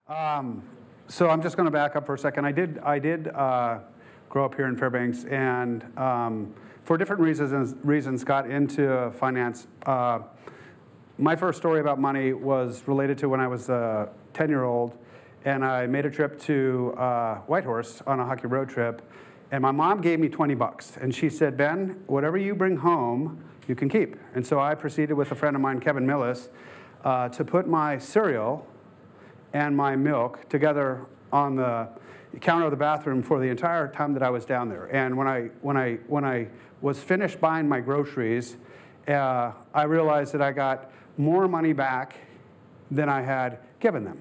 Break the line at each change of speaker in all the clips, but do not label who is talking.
So I'm just going to back up for a second. I did grow up here in Fairbanks, and for different reasons got into finance. My first story about money was related to when I was a 10-year-old, and I made a trip to Whitehorse on a hockey road trip, and my mom gave me 20 bucks, and she said, "Ben, whatever you bring home, you can keep." And so I proceeded with a friend of mine, Kevin Millis, to put my cereal and my milk together on the counter of the bathroom for the entire time that I was down there. And when I was finished buying my groceries, I realized that I got more money back than I had given them,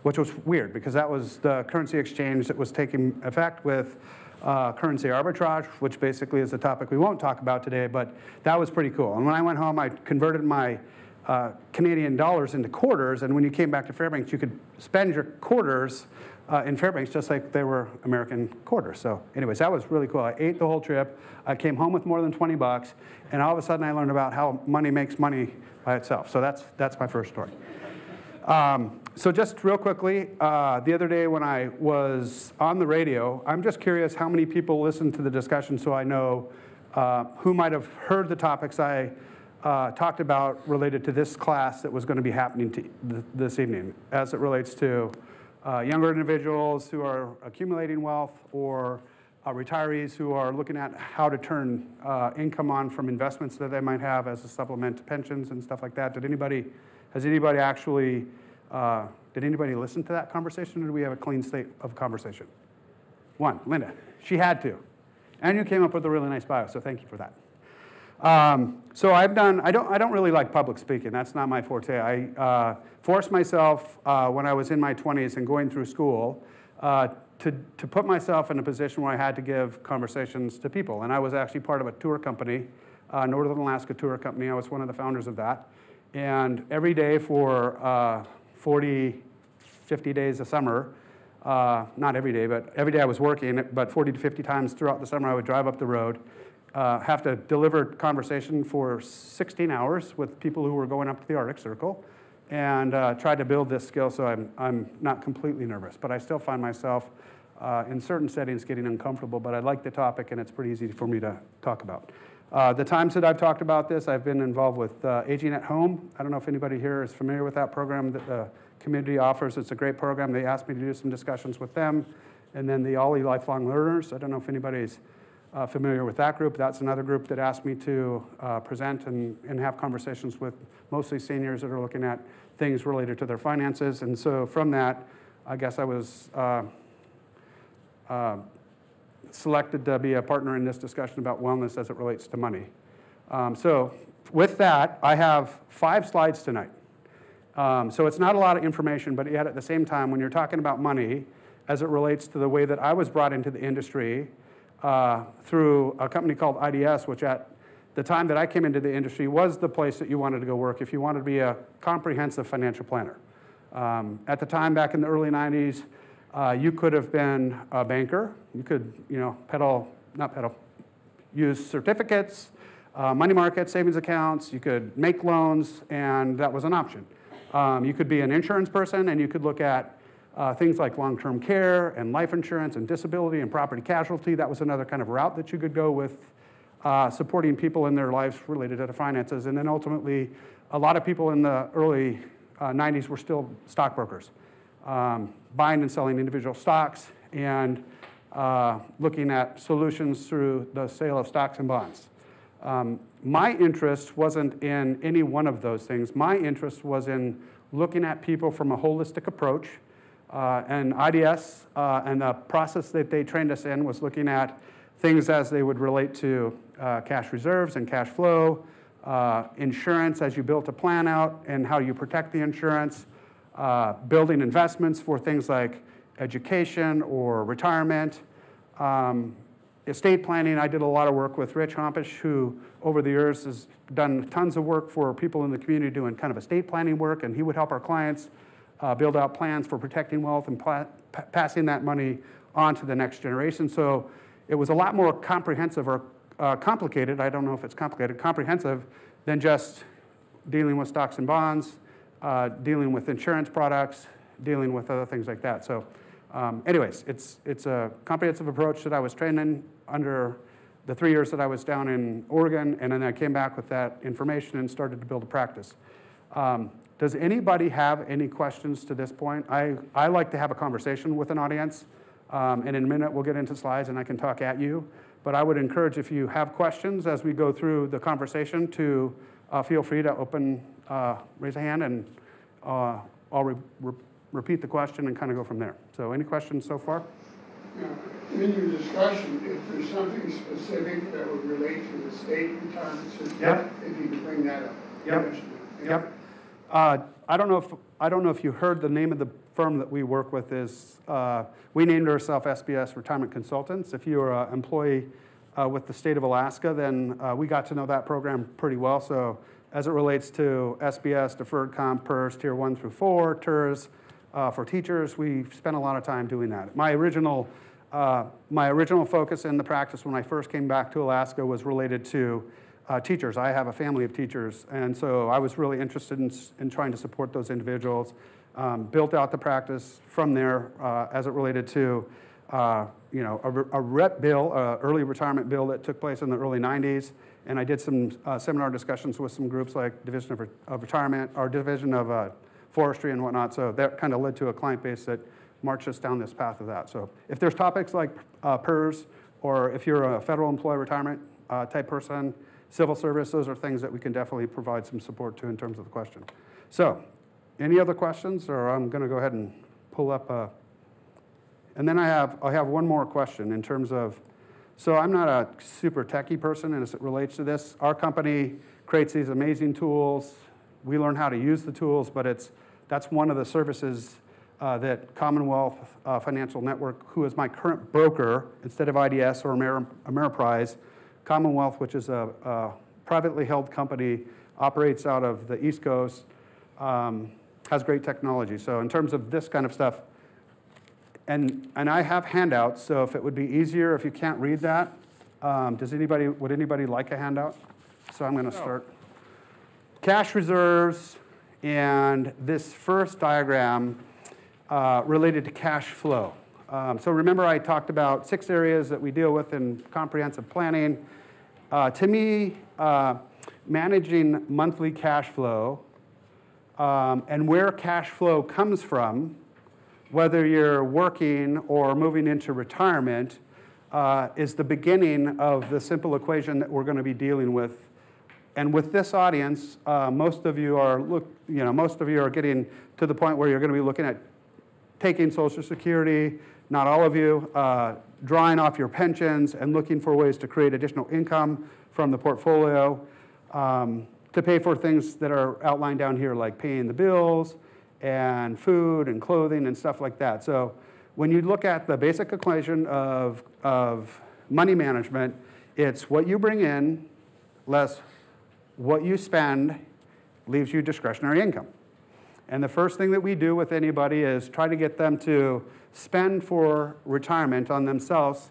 which was weird because that was the currency exchange that was taking effect with currency arbitrage, which basically is a topic we won't talk about today, but that was pretty cool. And when I went home, I converted my Canadian dollars into quarters, and when you came back to Fairbanks, you could spend your quarters in Fairbanks just like they were American quarters. So anyways, that was really cool. I ate the whole trip. I came home with more than 20 bucks, and all of a sudden I learned about how money makes money by itself. So that's my first story. So just real quickly, the other day when I was on the radio, I'm just curious how many people listened to the discussion so I know who might have heard the topics I talked about related to this class that was going to be happening this evening as it relates to younger individuals who are accumulating wealth or retirees who are looking at how to turn income on from investments that they might have as a supplement to pensions and stuff like that. Did anybody listen to that conversation, or do we have a clean state of conversation? One, Linda, she had to. And you came up with a really nice bio, so thank you for that. So I don't really like public speaking. That's not my forte. I forced myself when I was in my 20s and going through school to put myself in a position where I had to give conversations to people. And I was actually part of a tour company, Northern Alaska Tour Company. I was one of the founders of that. And every day for 40, 50 days a summer, not every day, but every day I was working, but 40 to 50 times throughout the summer I would drive up the road, have to deliver conversation for 16 hours with people who were going up to the Arctic Circle, and try to build this skill so I'm not completely nervous. But I still find myself in certain settings getting uncomfortable, but I like the topic and it's pretty easy for me to talk about. The times that I've talked about this, I've been involved with Aging at Home. I don't know if anybody here is familiar with that program that the community offers. It's a great program. They asked me to do some discussions with them. And then the Ollie Lifelong Learners. I don't know if anybody's familiar with that group. That's another group that asked me to present and have conversations with mostly seniors that are looking at things related to their finances. And so from that, I guess I was selected to be a partner in this discussion about wellness as it relates to money. So with that, I have 5 slides tonight. So it's not a lot of information, but yet at the same time, when you're talking about money as it relates to the way that I was brought into the industry through a company called IDS, which at the time that I came into the industry was the place that you wanted to go work if you wanted to be a comprehensive financial planner. At the time, back in the early 90s, you could have been a banker. You could, use certificates, money markets, savings accounts. You could make loans, and that was an option. You could be an insurance person, and you could look at things like long-term care and life insurance and disability and property casualty. That was another kind of route that you could go with supporting people in their lives related to finances. And then ultimately, a lot of people in the early 90s were still stockbrokers. Buying and selling individual stocks and looking at solutions through the sale of stocks and bonds. My interest wasn't in any one of those things. My interest was in looking at people from a holistic approach. And IDS and the process that they trained us in was looking at things as they would relate to cash reserves and cash flow, insurance as you built a plan out and how you protect the insurance, building investments for things like education or retirement, estate planning. I did a lot of work with Rich Hompish, who over the years has done tons of work for people in the community doing kind of estate planning work, and he would help our clients build out plans for protecting wealth and passing that money on to the next generation. So it was a lot more comprehensive or complicated, I don't know if it's complicated, comprehensive than just dealing with stocks and bonds, dealing with insurance products, dealing with other things like that. So anyways, it's a comprehensive approach that I was trained in under the 3 years that I was down in Oregon, and then I came back with that information and started to build a practice. Does anybody have any questions to this point? I like to have a conversation with an audience, and in a minute we'll get into slides and I can talk at you. But I would encourage, if you have questions as we go through the conversation, to feel free to raise a hand, and I'll repeat the question and kind of go from there. So any questions so far?
In your discussion, if there's something specific that would relate to the state retirement system, if you could bring that up.
Yep. I don't know if you heard the name of the firm that we work with is, we named ourselves SBS Retirement Consultants. If you're an employee with the state of Alaska, then we got to know that program pretty well. So as it relates to SBS, Deferred Comp, PERS, Tier 1 through 4, TERS, for teachers, we've spent a lot of time doing that. My original focus in the practice when I first came back to Alaska was related to teachers. I have a family of teachers, and so I was really interested in trying to support those individuals. Built out the practice from there as it related to a RET bill, early retirement bill that took place in the early 90s, and I did some seminar discussions with some groups like Division of Retirement, or Division of Forestry and whatnot, so that kind of led to a client base that marched us down this path of that. So if there's topics like PERS, or if you're a federal employee retirement type person, civil service, those are things that we can definitely provide some support to in terms of the question. So any other questions, or I'm going to go ahead and pull up and then I have one more question in terms of, so I'm not a super techie person as it relates to this. Our company creates these amazing tools. We learn how to use the tools, but that's one of the services that Commonwealth Financial Network, who is my current broker, instead of IDS or Ameriprise, Commonwealth, which is a privately held company, operates out of the East Coast, has great technology. So in terms of this kind of stuff, and I have handouts, so if it would be easier, if you can't read that, would anybody like a handout? So I'm going to start. Cash reserves, and this first diagram related to cash flow. So remember I talked about 6 areas that we deal with in comprehensive planning. To me, managing monthly cash flow and where cash flow comes from, whether you're working or moving into retirement, is the beginning of the simple equation that we're going to be dealing with. And with this audience, most of you are getting to the point where you're going to be looking at taking Social Security, not all of you, drawing off your pensions and looking for ways to create additional income from the portfolio to pay for things that are outlined down here, like paying the bills and food and clothing and stuff like that. So when you look at the basic equation of money management, it's what you bring in less what you spend leaves you discretionary income. And the first thing that we do with anybody is try to get them to spend for retirement on themselves,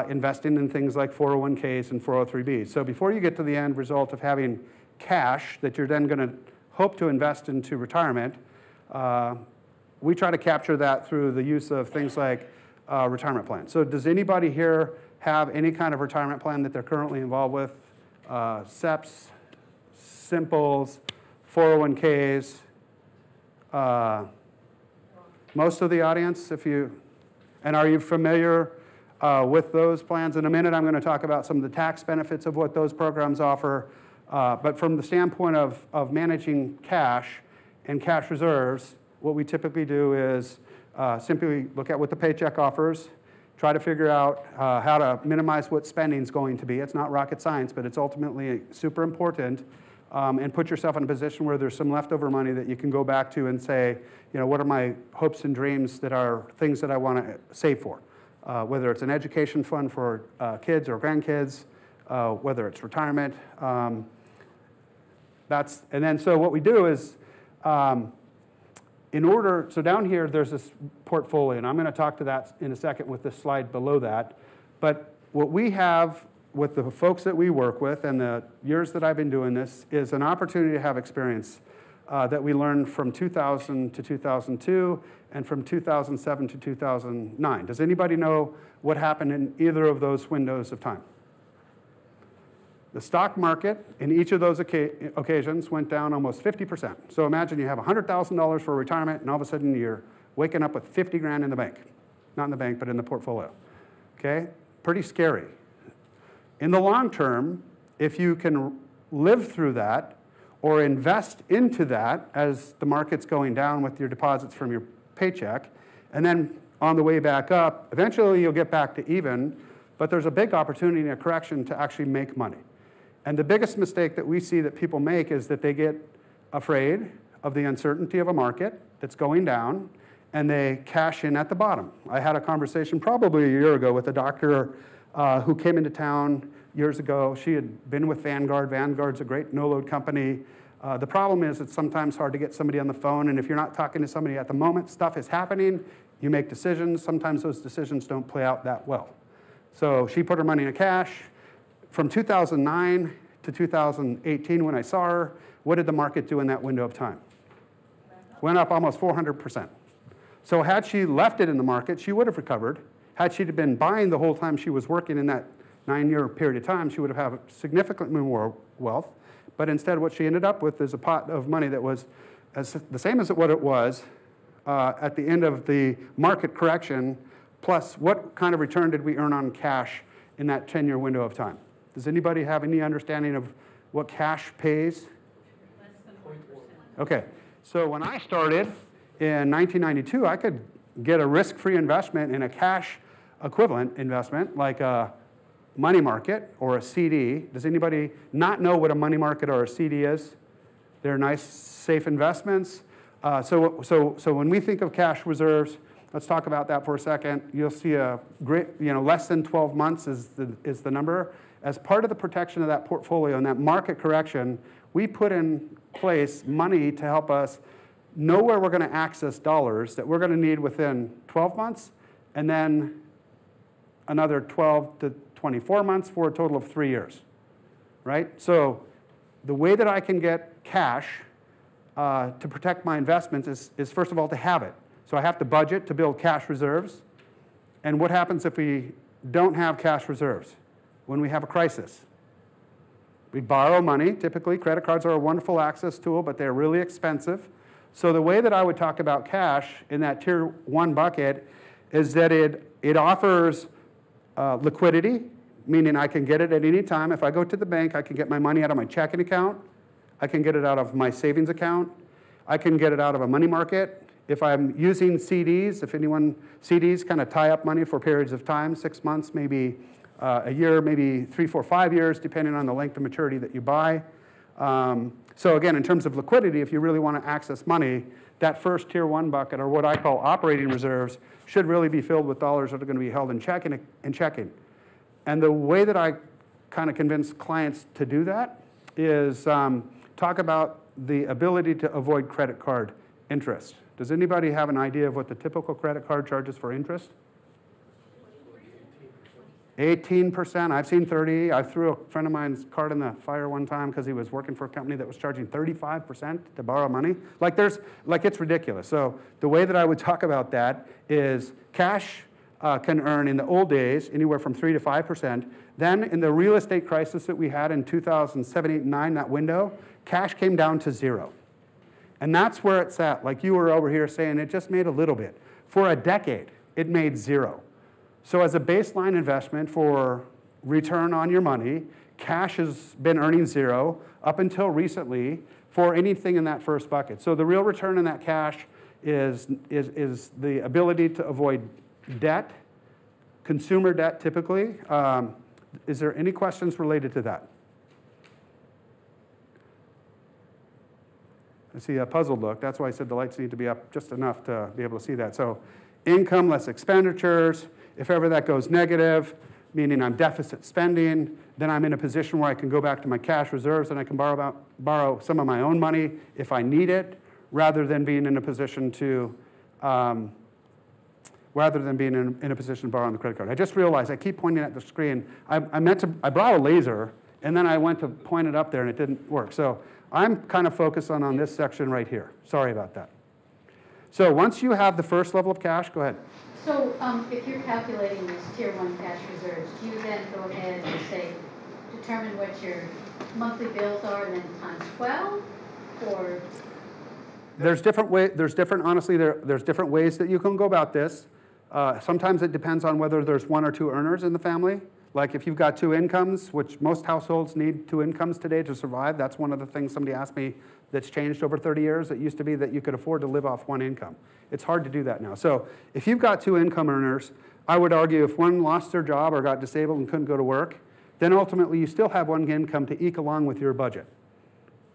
investing in things like 401ks and 403bs. So before you get to the end result of having cash that you're then going to hope to invest into retirement, we try to capture that through the use of things like retirement plans. So does anybody here have any kind of retirement plan that they're currently involved with? SEPs, Simples, 401ks, most of the audience, and are you familiar with those plans? In a minute, I'm going to talk about some of the tax benefits of what those programs offer. But from the standpoint of managing cash and cash reserves, what we typically do is simply look at what the paycheck offers, try to figure out how to minimize what spending is going to be. It's not rocket science, but it's ultimately super important. And put yourself in a position where there's some leftover money that you can go back to and say, what are my hopes and dreams that are things that I want to save for? Whether it's an education fund for kids or grandkids, whether it's retirement. And then so what we do is, so down here there's this portfolio, and I'm going to talk to that in a second with this slide below that. But what we have with the folks that we work with and the years that I've been doing this is an opportunity to have experience that we learned from 2000 to 2002 and from 2007 to 2009. Does anybody know what happened in either of those windows of time? The stock market in each of those occasions went down almost 50%. So imagine you have $100,000 for retirement, and all of a sudden you're waking up with 50 grand in the bank. Not in the bank, but in the portfolio. Okay? Pretty scary. In the long term, if you can live through that or invest into that as the market's going down with your deposits from your paycheck, and then on the way back up, eventually you'll get back to even, but there's a big opportunity in a correction to actually make money. And the biggest mistake that we see that people make is that they get afraid of the uncertainty of a market that's going down, and they cash in at the bottom. I had a conversation probably a year ago with a doctor who came into town years ago. She had been with Vanguard. Vanguard's a great no-load company. The problem is it's sometimes hard to get somebody on the phone, and if you're not talking to somebody at the moment, stuff is happening, you make decisions. Sometimes those decisions don't play out that well. So she put her money in cash. From 2009 to 2018, when I saw her, what did the market do in that window of time? Went up almost 400%. So had she left it in the market, she would have recovered. Had she been buying the whole time she was working in that 9-year period of time, she would have had significantly more wealth. But instead, what she ended up with is a pot of money that was the same as what it was at the end of the market correction, plus what kind of return did we earn on cash in that 10-year window of time? Does anybody have any understanding of what cash pays?
Less than 1%.
Okay, so when I started in 1992, I could get a risk-free investment in a cash equivalent investment like a money market or a CD. Does anybody not know what a money market or a CD is? They're nice, safe investments. So when we think of cash reserves, let's talk about that for a second. You'll see a great, less than 12 months is the number. As part of the protection of that portfolio and that market correction, we put in place money to help us know where we're going to access dollars that we're going to need within 12 months, and then another 12 to 24 months for a total of 3 years, right? So the way that I can get cash to protect my investments is first of all to have it. So I have to budget to build cash reserves. And what happens if we don't have cash reserves? When we have a crisis, we borrow money. Typically, credit cards are a wonderful access tool, but they're really expensive. So the way that I would talk about cash in that tier 1 bucket is that it offers liquidity, meaning I can get it at any time. If I go to the bank, I can get my money out of my checking account. I can get it out of my savings account. I can get it out of a money market. If I'm using CDs, CDs kind of tie up money for periods of time, 6 months, maybe a year, maybe 3, 4, 5 years, depending on the length of maturity that you buy. So again, in terms of liquidity, if you really want to access money, that first tier 1 bucket, or what I call operating reserves, should really be filled with dollars that are going to be held in checking. And the way that I kind of convince clients to do that is talk about the ability to avoid credit card interest. Does anybody have an idea of what the typical credit card charges for interest? 18%. I've seen 30. I threw a friend of mine's card in the fire one time because he was working for a company that was charging 35% to borrow money. It's ridiculous. So the way that I would talk about that is cash can earn in the old days anywhere from 3 to 5%. Then in the real estate crisis that we had in 2007, 8, and 9, that window, cash came down to 0. And that's where it's at. Like you were over here saying it just made a little bit. For a decade, it made 0. So as a baseline investment for return on your money, cash has been earning 0 up until recently for anything in that first bucket. So the real return on that cash is the ability to avoid debt, consumer debt typically. Is there any questions related to that? I see a puzzled look. That's why I said the lights need to be up just enough to be able to see that. So income less expenditures. If ever that goes negative, meaning I'm deficit spending, then I'm in a position where I can go back to my cash reserves and I can borrow some of my own money if I need it, rather than being in a position to borrow on the credit card. I just realized I keep pointing at the screen. I brought a laser And then I went to point it up there and it didn't work. So I'm kind of focused on this section right here. Sorry about that. So once you have the first level of cash, go ahead.
So if you're calculating these tier 1 cash reserves, do you then go ahead and say, determine what your monthly bills are and then times 12? Or?
There's different ways that you can go about this. Sometimes it depends on whether there's 1 or 2 earners in the family. Like if you've got 2 incomes, which most households need 2 incomes today to survive. That's one of the things somebody asked me that's changed over 30 years. It used to be that you could afford to live off 1 income. It's hard to do that now. So if you've got 2 income earners, I would argue if one lost their job or got disabled and couldn't go to work, then ultimately you still have 1 income to eke along with your budget.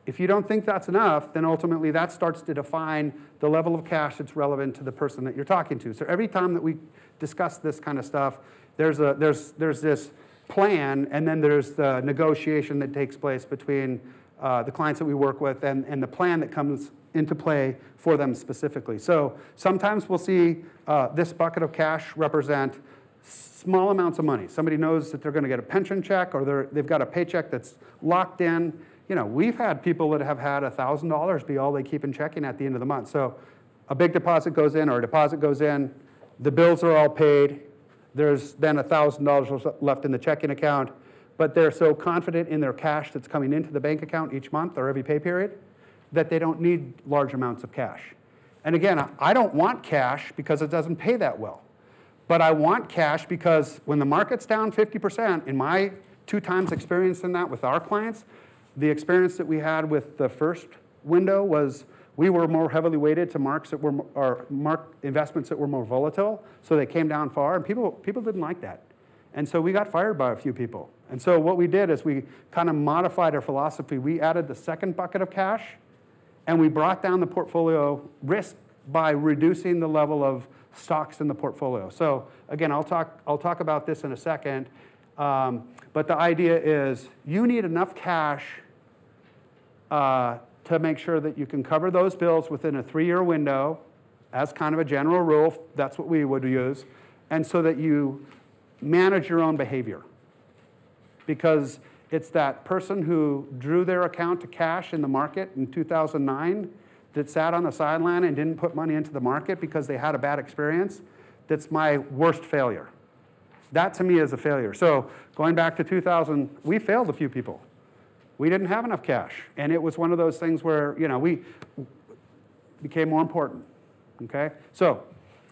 If you don't think that's enough, then ultimately that starts to define the level of cash that's relevant to the person that you're talking to. So every time that we discuss this kind of stuff, there's this plan, and then there's the negotiation that takes place between the clients that we work with and the plan that comes into play for them specifically. So sometimes we'll see this bucket of cash represent small amounts of money. Somebody knows that they're going to get a pension check or they've got a paycheck that's locked in. You know, we've had people that have had $1,000 be all they keep in checking at the end of the month. So a big deposit goes in or a deposit goes in, the bills are all paid, there's then $1,000 left in the checking account, but they're so confident in their cash that's coming into the bank account each month or every pay period that they don't need large amounts of cash. And again, I don't want cash because it doesn't pay that well. But I want cash because when the market's down 50%, in my 2 times experience in that with our clients, the experience that we had with the first window was we were more heavily weighted to investments that were more volatile, so they came down far, and people didn't like that. And so we got fired by a few people. And so what we did is we kind of modified our philosophy. We added the second bucket of cash, and we brought down the portfolio risk by reducing the level of stocks in the portfolio. So again, I'll talk about this in a second. But the idea is you need enough cash to make sure that you can cover those bills within a 3-year window, as kind of a general rule. That's what we would use. And so that you manage your own behavior. Because it's that person who drew their account to cash in the market in 2009 that sat on the sideline and didn't put money into the market because they had a bad experience, that's my worst failure. That to me is a failure. So going back to 2000, we failed a few people. We didn't have enough cash. And it was one of those things where, you know, we became more important. Okay? So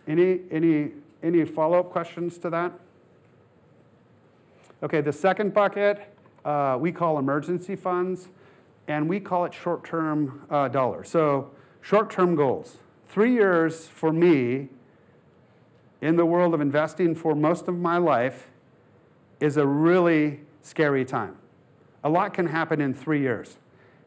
any follow-up questions to that? Okay, the second bucket we call emergency funds, and we call it short-term dollars. So short-term goals. 3 years for me in the world of investing for most of my life is a really scary time. A lot can happen in 3 years.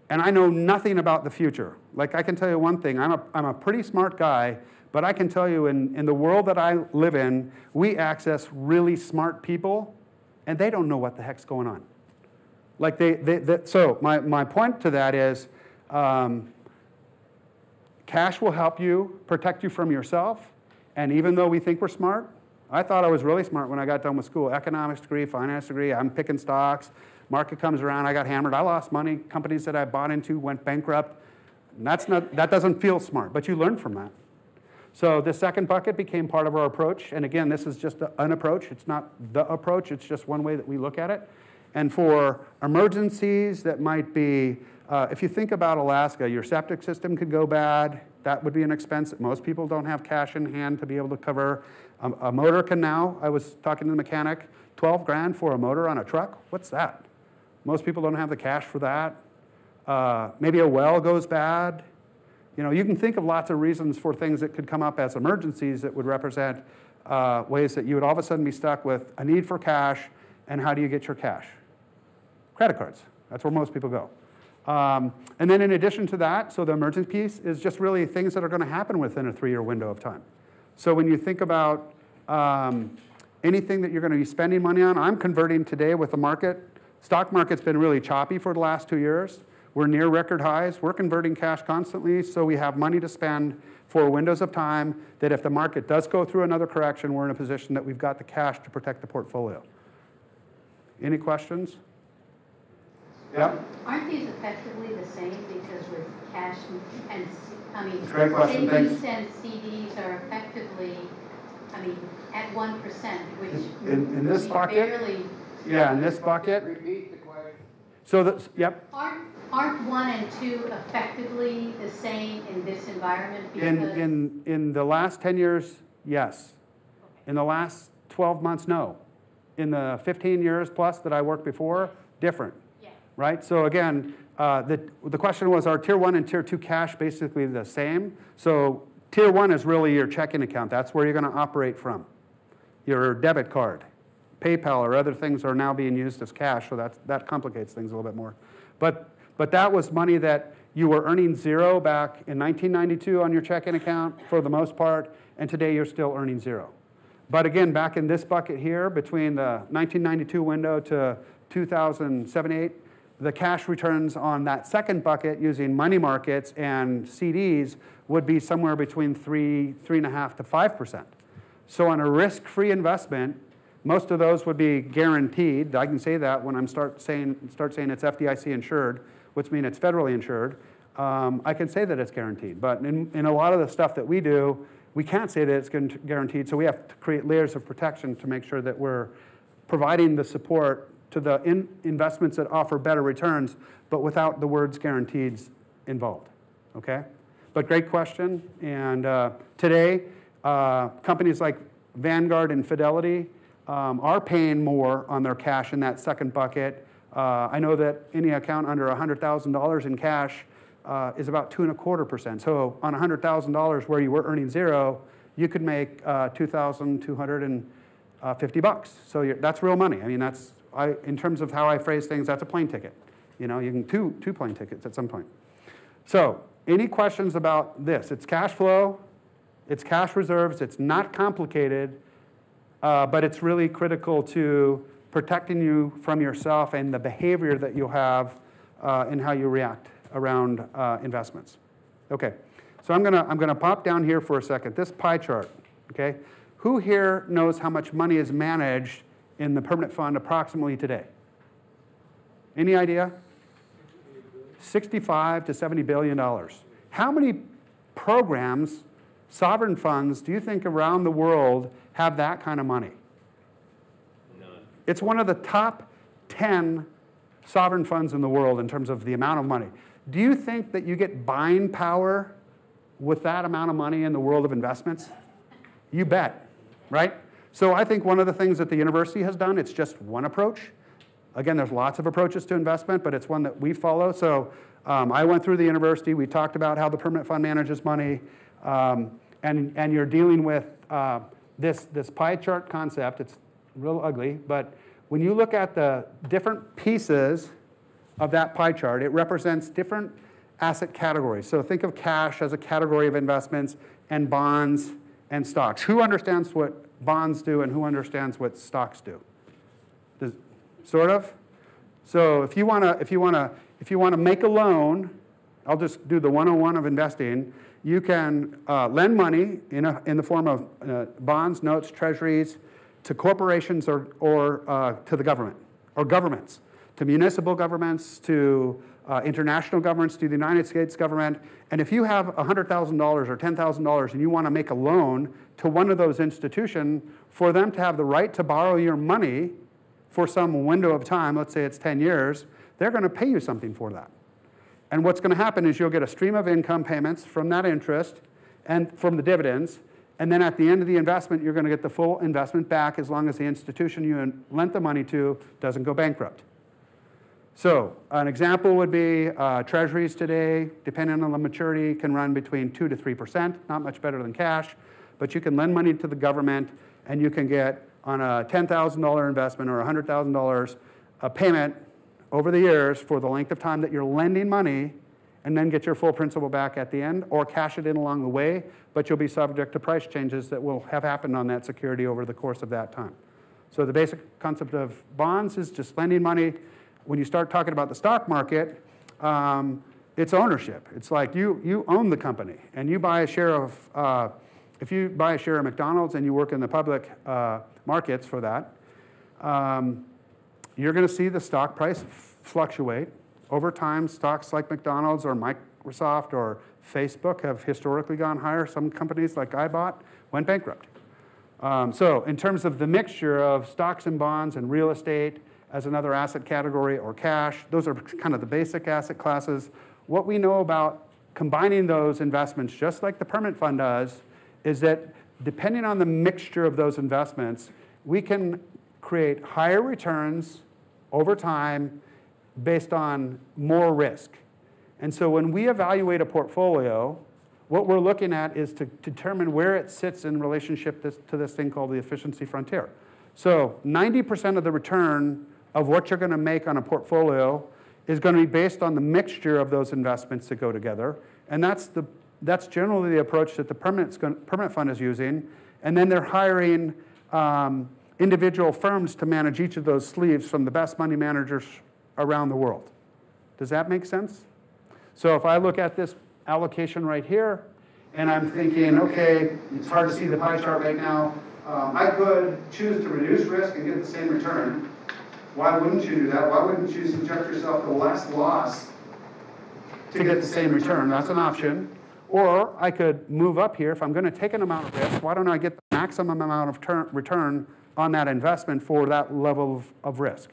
And I know nothing about the future. Like, I can tell you one thing, I'm a pretty smart guy, but I can tell you in the world that I live in, we access really smart people, and they don't know what the heck's going on. Like so my point to that is cash will help you protect you from yourself. And even though we think we're smart, I thought I was really smart when I got done with school. Economics degree, finance degree, I'm picking stocks. Market comes around, I got hammered. I lost money. Companies that I bought into went bankrupt. And that doesn't feel smart, but you learn from that. So the second bucket became part of our approach. And again, this is just an approach. It's not the approach. It's just one way that we look at it. And for emergencies that might be, if you think about Alaska, your septic system could go bad. That would be an expense that most people don't have cash in hand to be able to cover. A motor can now, I was talking to the mechanic, 12 grand for a motor on a truck? What's that? Most people don't have the cash for that. Maybe a well goes bad. You know, you can think of lots of reasons for things that could come up as emergencies that would represent ways that you would all of a sudden be stuck with a need for cash, and how do you get your cash? Credit cards. That's where most people go. And then in addition to that, so the emergency piece is just really things that are going to happen within a 3-year window of time. So when you think about anything that you're going to be spending money on, I'm converting today with the market. Stock market's been really choppy for the last 2 years. We're near record highs. We're converting cash constantly, so we have money to spend for windows of time that if the market does go through another correction, we're in a position that we've got the cash to protect the portfolio. Any questions? Yep.
Aren't these effectively the same because with cash and, I mean,
Great question, thanks.
savings and CDs are effectively, I mean, at 1%, which
In this
we
bucket?
barely.
Yeah, in this bucket.
Repeat the question.
So that's, yep.
Aren't 1 and 2 effectively the same in this environment? Because
In the last 10 years, yes. In the last 12 months, no. In the 15 years plus that I worked before, different.
Yeah.
Right? So again, the question was, are Tier 1 and Tier 2 cash basically the same? So Tier 1 is really your checking account. That's where you're going to operate from. Your debit card. PayPal or other things are now being used as cash, so that complicates things a little bit more. But that was money that you were earning zero back in 1992 on your checking account for the most part, and today you're still earning zero. But again, back in this bucket here, between the 1992 window to 2007-8, the cash returns on that second bucket using money markets and CDs would be somewhere between 3.5% to 5%. So on a risk-free investment, most of those would be guaranteed. I can say that when I start saying it's FDIC insured, which means it's federally insured. I can say that it's guaranteed. But in a lot of the stuff that we do, we can't say that it's guaranteed, so we have to create layers of protection to make sure that we're providing the support to the investments that offer better returns, but without the words guaranteed involved, okay? But great question, and today, companies like Vanguard and Fidelity are paying more on their cash in that second bucket. I know that any account under $100,000 in cash is about 2.25%. So on $100,000 where you were earning zero, you could make $2,250. So that's real money. I mean, in terms of how I phrase things, that's a plane ticket. You know, you can two plane tickets at some point. So any questions about this? It's cash flow, it's cash reserves, it's not complicated, but it's really critical to protecting you from yourself and the behavior that you'll have in how you react around investments. Okay, so I'm gonna pop down here for a second. This pie chart, okay? Who here knows how much money is managed in the permanent fund approximately today? Any idea? 65 to 70 billion dollars. How many programs, sovereign funds, do you think around the world have that kind of money?
None.
It's one of the top 10 sovereign funds in the world in terms of the amount of money. Do you think that you get buying power with that amount of money in the world of investments? You bet, right? So I think one of the things that the university has done, it's just one approach. Again, there's lots of approaches to investment, but it's one that we follow. So I went through the university. We talked about how the permanent fund manages money. And you're dealing with this pie chart concept. It's real ugly, but when you look at the different pieces of that pie chart, it represents different asset categories. So think of cash as a category of investments and bonds and stocks. Who understands what bonds do and who understands what stocks do? Sort of? So if you want to make a loan, I'll just do the 101 of investing. You can lend money in the form of bonds, notes, treasuries to corporations or to the government or governments, to municipal governments, to international governments, to the United States government. And if you have $100,000 or $10,000 and you want to make a loan to one of those institutions for them to have the right to borrow your money for some window of time, let's say it's 10 years, they're going to pay you something for that. And what's going to happen is you'll get a stream of income payments from that interest and from the dividends. And then at the end of the investment, you're going to get the full investment back as long as the institution you lent the money to doesn't go bankrupt. So an example would be treasuries today, depending on the maturity, can run between 2 to 3%, not much better than cash. But you can lend money to the government, and you can get on a $10,000 investment or $100,000 a payment over the years for the length of time that you're lending money, and then get your full principal back at the end, or cash it in along the way, but you'll be subject to price changes that will have happened on that security over the course of that time. So the basic concept of bonds is just lending money. When you start talking about the stock market, it's ownership. It's like you own the company, and you buy a share of, if you buy a share of McDonald's and you work in the public markets for that, you're going to see the stock price fluctuate over time, stocks like McDonald's or Microsoft or Facebook have historically gone higher. Some companies like I bought went bankrupt. So in terms of the mixture of stocks and bonds and real estate as another asset category or cash, those are kind of the basic asset classes. What we know about combining those investments, just like the permanent fund does, is that depending on the mixture of those investments, we can create higher returns over time based on more risk. And so when we evaluate a portfolio, what we're looking at is to determine where it sits in relationship to this thing called the efficiency frontier. So 90% of the return of what you're going to make on a portfolio is going to be based on the mixture of those investments that go together. And that's generally the approach that the permanent fund is using. And then they're hiring individual firms to manage each of those sleeves from the best money managers around the world. Does that make sense? So if I look at this allocation right here, and I'm thinking, okay, it's hard to see the pie chart right now. I could choose to reduce risk and get the same return. Why wouldn't you do that? Why wouldn't you subject yourself to less loss to get the same return? That's an option. Or I could move up here. If I'm going to take an amount of risk, why don't I get the maximum amount of return on that investment for that level of risk?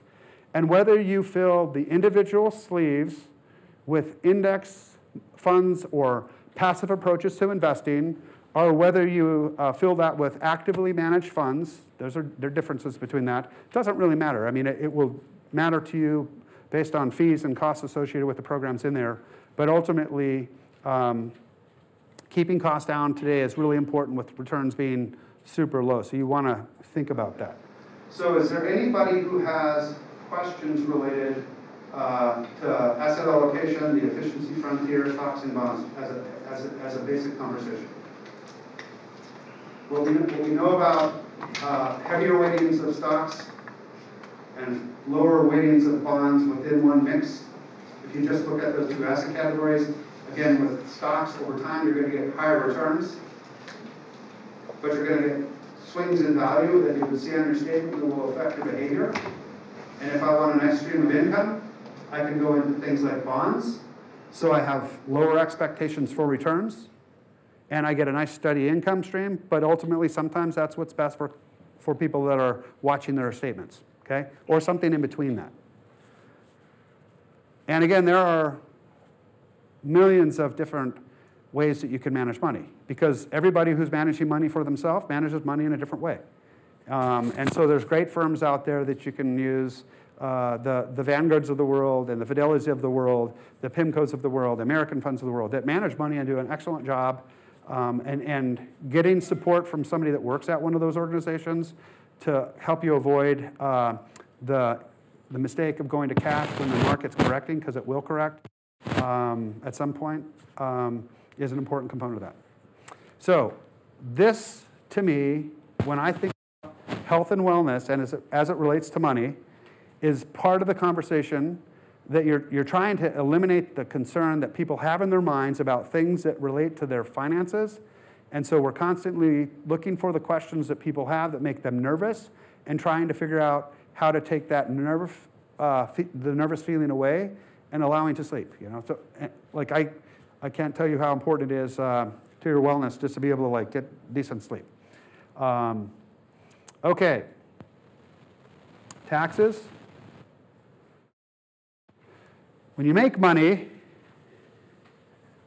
And whether you fill the individual sleeves with index funds or passive approaches to investing, or whether you fill that with actively managed funds, there are differences between that. It doesn't really matter. I mean, it will matter to you based on fees and costs associated with the programs in there. But ultimately, keeping costs down today is really important with returns being super low. So you want to think about that. So is there anybody who has questions related to asset allocation, the efficiency frontier, stocks and bonds as a basic conversation? What we know about heavier weightings of stocks and lower weightings of bonds within one mix. If you just look at those two asset categories, again, with stocks over time, you're going to get higher returns, but you're going to get swings in value that you would see on your statement that will affect your behavior. And if I want a nice stream of income, I can go into things like bonds. So I have lower expectations for returns, and I get a nice steady income stream, but ultimately sometimes that's what's best for people that are watching their statements, okay? Or something in between that. And again, there are millions of different ways that you can manage money, because everybody who's managing money for themselves manages money in a different way. And so there's great firms out there that you can use, the Vanguards of the world and the Fidelities of the world, the PIMCOs of the world, American funds of the world that manage money and do an excellent job. And getting support from somebody that works at one of those organizations to help you avoid the mistake of going to cash when the market's correcting, because it will correct at some point, is an important component of that. So this, to me, when I think about health and wellness and as it relates to money, is part of the conversation that you're trying to eliminate the concern that people have in their minds about things that relate to their finances. And so we're constantly looking for the questions that people have that make them nervous and trying to figure out how to take that the nervous feeling away and allowing to sleep. You know, so like I can't tell you how important it is to your wellness just to be able to like get decent sleep. Okay, taxes. When you make money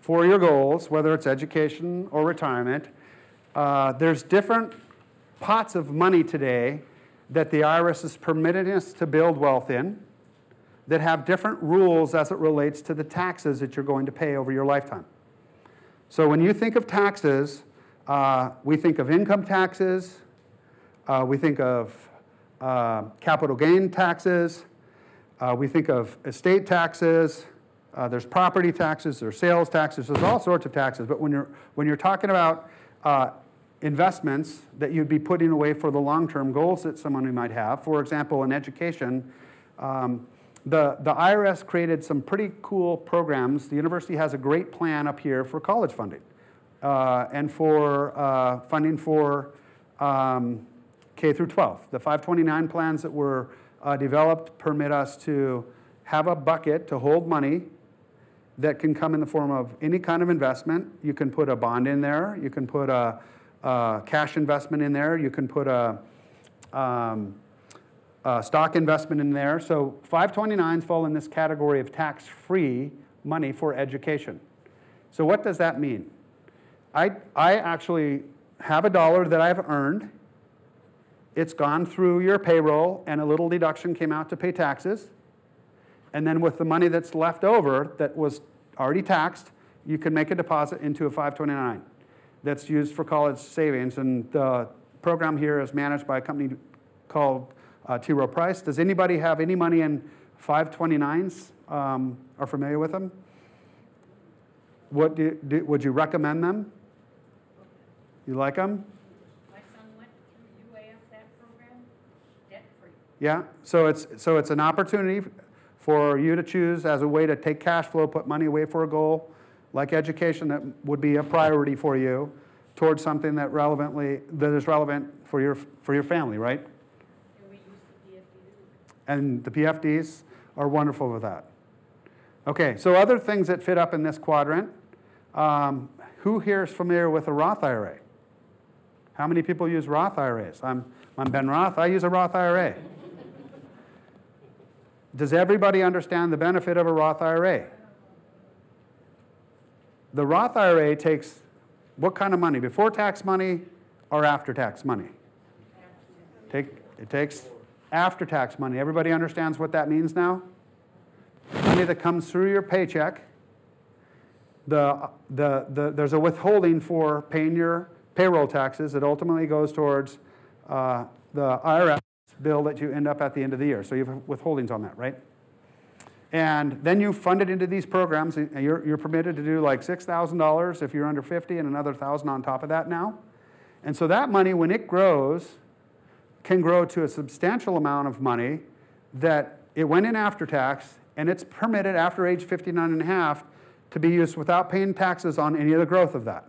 for your goals, whether it's education or retirement, there's different pots of money today that the IRS is permitting us to build wealth in that have different rules as it relates to the taxes that you're going to pay over your lifetime. So when you think of taxes, we think of income taxes, we think of capital gain taxes, we think of estate taxes, there's property taxes, there's sales taxes, there's all sorts of taxes. But when you're talking about investments that you'd be putting away for the long-term goals that someone might have, for example, in education, the IRS created some pretty cool programs. The university has a great plan up here for college funding and for funding for K through 12. The 529 plans that were developed permit us to have a bucket to hold money that can come in the form of any kind of investment. You can put a bond in there. You can put a cash investment in there. You can put a stock investment in there. So 529s fall in this category of tax-free money for education. So what does that mean? I actually have a dollar that I've earned. It's gone through your payroll, and a little deduction came out to pay taxes. And then with the money that's left over that was already taxed, you can make a deposit into a 529 that's used for college savings. And the program here is managed by a company called T. Rowe Price. Does anybody have any money in 529s? Are familiar with them? What would you recommend them? You like them?
My son went through UAF, that program, debt-free.
Yeah, so it's an opportunity for you to choose as a way to take cash flow, put money away for a goal, like education that would be a priority for you, towards something that is relevant for your family, right?
And we use the PFD.
And the PFDs are wonderful with that. Okay, so other things that fit up in this quadrant. Who here is familiar with a Roth IRA? How many people use Roth IRAs? I'm Ben Roth. I use a Roth IRA. Does everybody understand the benefit of a Roth IRA? The Roth IRA takes what kind of money? Before tax money or after tax money? It takes after tax money. Everybody understands what that means now? Money that comes through your paycheck. There's a withholding for paying your payroll taxes. It ultimately goes towards the IRS bill that you end up at the end of the year. So you have withholdings on that, right? And then you fund it into these programs. And you're permitted to do like $6,000 if you're under 50 and another $1,000 on top of that now. And so that money, when it grows, can grow to a substantial amount of money that it went in after tax, and it's permitted after age 59 and a half to be used without paying taxes on any of the growth of that.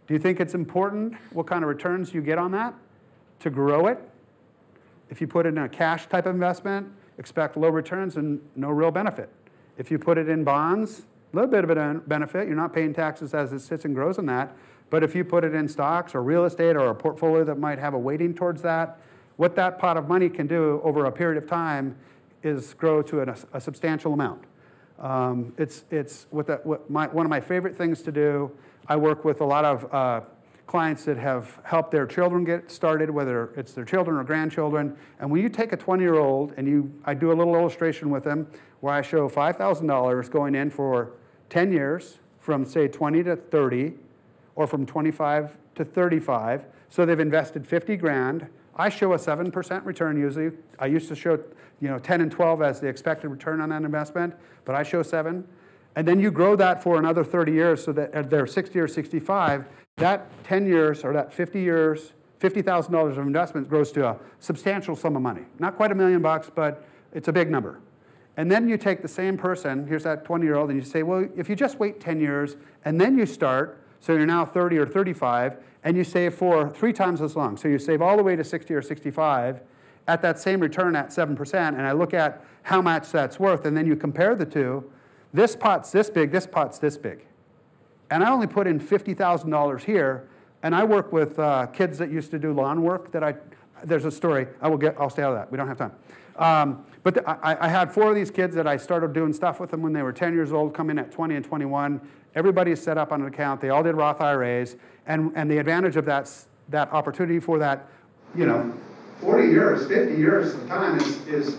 Do you think it's important what kind of returns you get on that to grow it? If you put it in a cash type of investment, expect low returns and no real benefit. If you put it in bonds, a little bit of a benefit. You're not paying taxes as it sits and grows in that. But if you put it in stocks or real estate or a portfolio that might have a weighting towards that, what that pot of money can do over a period of time is grow to a substantial amount. It's one of my favorite things to do. I work with a lot of clients that have helped their children get started, whether it's their children or grandchildren. And when you take a 20-year-old and I do a little illustration with them where I show $5,000 going in for 10 years from, say, 20 to 30, or from 25 to 35. So they've invested 50 grand. I show a 7% return usually. I used to show 10 and 12 as the expected return on that investment, but I show 7. And then you grow that for another 30 years so that at they're 60 or 65, that 10 years or that 50 years, $50,000 of investment grows to a substantial sum of money. Not quite $1 million, but it's a big number. And then you take the same person, here's that 20-year-old, and you say, well, if you just wait 10 years and then you start, so you're now 30 or 35, and you save for 3 times as long. So you save all the way to 60 or 65 at that same return at 7%, and I look at how much that's worth, and then you compare the two. This pot's this big, this pot's this big. And I only put in $50,000 here, and I work with kids that used to do lawn work there's a story, I'll stay out of that, we don't have time. But I had 4 of these kids that I started doing stuff with them when they were 10 years old, come in at 20 and 21. Everybody's set up on an account, they all did Roth IRAs, and the advantage of that opportunity for that, 40 years, 50 years of time is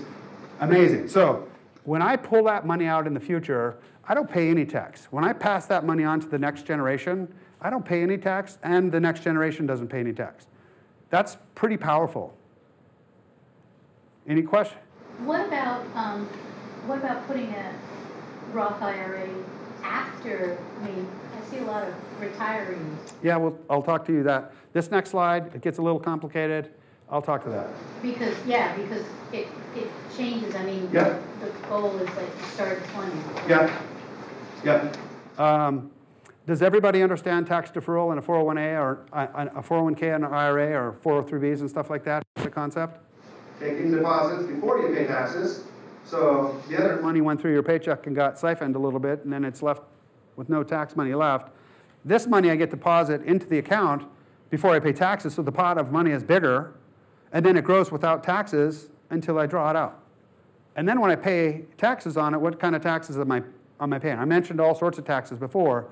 amazing. So when I pull that money out in the future, I don't pay any tax. When I pass that money on to the next generation, I don't pay any tax, and the next generation doesn't pay any tax. That's pretty powerful. Any question?
What about putting a Roth IRA after, I see a lot of retirees.
Yeah, well, I'll talk to you that. This next slide, it gets a little complicated. I'll talk to that.
Because it changes,
Yeah.
the goal is like to start at 20.
Yeah. Does everybody understand tax deferral in a 401A or a 401K and an IRA or 403Bs and stuff like that? The concept? Taking deposits before you pay taxes So the other money went through your paycheck and got siphoned a little bit, and then it's left with no tax money left. This money I get deposit into the account before I pay taxes, so the pot of money is bigger, and then it grows without taxes until I draw it out. And then when I pay taxes on it, what kind of taxes am I paying? I mentioned all sorts of taxes before.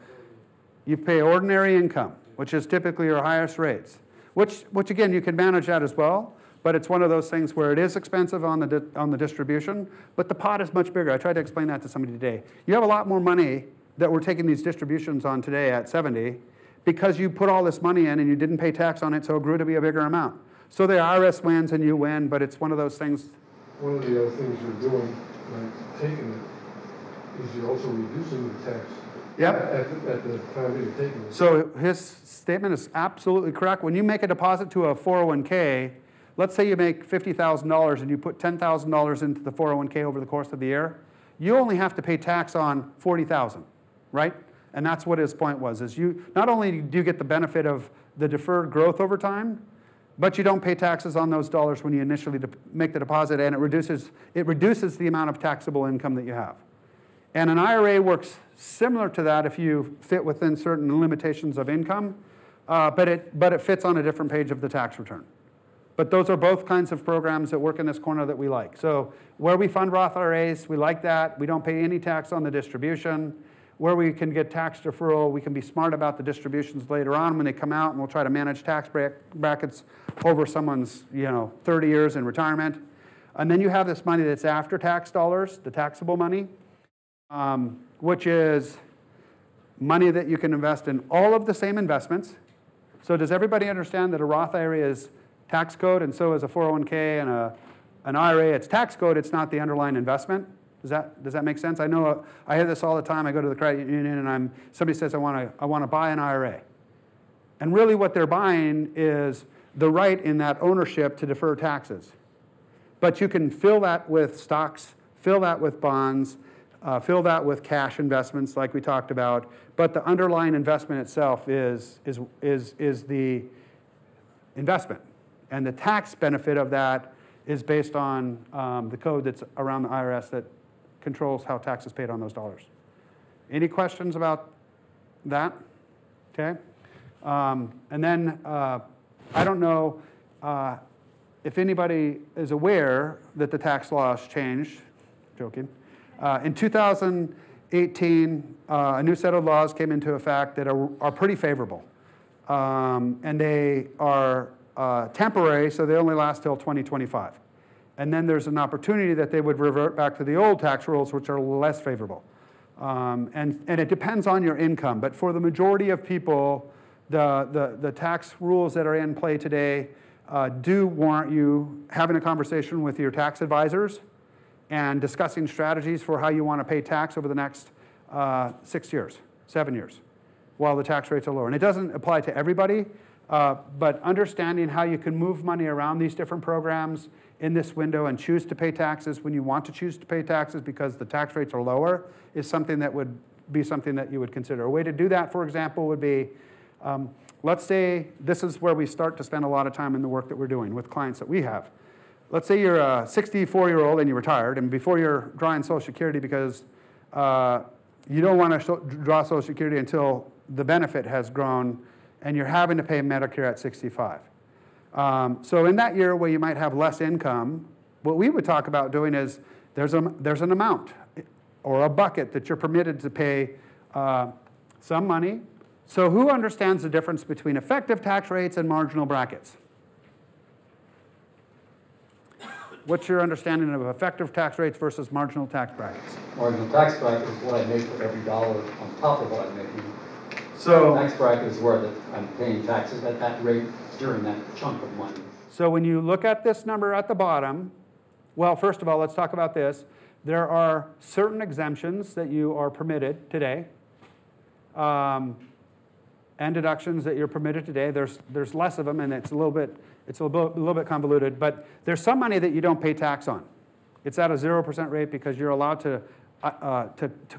You pay ordinary income, which is typically your highest rates, which again, you can manage that as well, but it's one of those things where it is expensive on the distribution, but the pot is much bigger. I tried to explain that to somebody today. You have a lot more money that we're taking these distributions on today at 70 because you put all this money in and you didn't pay tax on it, so it grew to be a bigger amount. So the IRS wins and you win, but it's one of those things.
One of the other things you're doing, like taking it, is you're also reducing the tax.
Yep.
At the time that you're taking it.
So his statement is absolutely correct. When you make a deposit to a 401k, let's say you make $50,000 and you put $10,000 into the 401k over the course of the year, you only have to pay tax on $40,000, right? And that's what his point was, is you not only do you get the benefit of the deferred growth over time, but you don't pay taxes on those dollars when you initially make the deposit, and it reduces the amount of taxable income that you have. And an IRA works similar to that if you fit within certain limitations of income, but it fits on a different page of the tax return. But those are both kinds of programs that work in this corner that we like. So where we fund Roth IRAs, we like that. We don't pay any tax on the distribution. Where we can get tax deferral, we can be smart about the distributions later on when they come out, and we'll try to manage tax brackets over someone's 30 years in retirement. And then you have this money that's after tax dollars, the taxable money, which is money that you can invest in all of the same investments. So does everybody understand that a Roth IRA is tax code, and so is a 401k and an IRA? It's tax code, it's not the underlying investment. Does that make sense? I know I hear this all the time. I go to the credit union and somebody says, I want to buy an IRA. And really what they're buying is the right in that ownership to defer taxes. But you can fill that with stocks, fill that with bonds, fill that with cash investments like we talked about. But the underlying investment itself is the investment. And the tax benefit of that is based on the code that's around the IRS that controls how tax is paid on those dollars. Any questions about that? Okay. And then I don't know if anybody is aware that the tax laws changed. Joking. In 2018, a new set of laws came into effect that are pretty favorable. And they are temporary, so they only last till 2025. And then there's an opportunity that they would revert back to the old tax rules, which are less favorable. And it depends on your income. But for the majority of people, the tax rules that are in play today do warrant you having a conversation with your tax advisors and discussing strategies for how you want to pay tax over the next 6 years, 7 years, while the tax rates are lower. And it doesn't apply to everybody, but understanding how you can move money around these different programs in this window and choose to pay taxes when you want to choose to pay taxes because the tax rates are lower is something that would be something that you would consider. A way to do that, for example, would be, let's say this is where we start to spend a lot of time in the work that we're doing with clients that we have. Let's say you're a 64-year-old and you're retired, and before you're drawing Social Security because you don't want to draw Social Security until the benefit has grown and you're having to pay Medicare at 65. So in that year where you might have less income, what we would talk about doing is there's an amount or a bucket that you're permitted to pay some money. So who understands the difference between effective tax rates and marginal brackets? What's your understanding of effective tax rates versus marginal tax brackets?
Marginal tax bracket is what I make for every dollar on top of what I'm making.
So
Tax bracket is where I'm paying taxes at that rate during that chunk of money.
So when you look at this number at the bottom, well, first of all, let's talk about this. There are certain exemptions that you are permitted today, and deductions that you're permitted today. There's less of them, and it's a little bit convoluted. But there's some money that you don't pay tax on. It's at a 0% rate because you're allowed to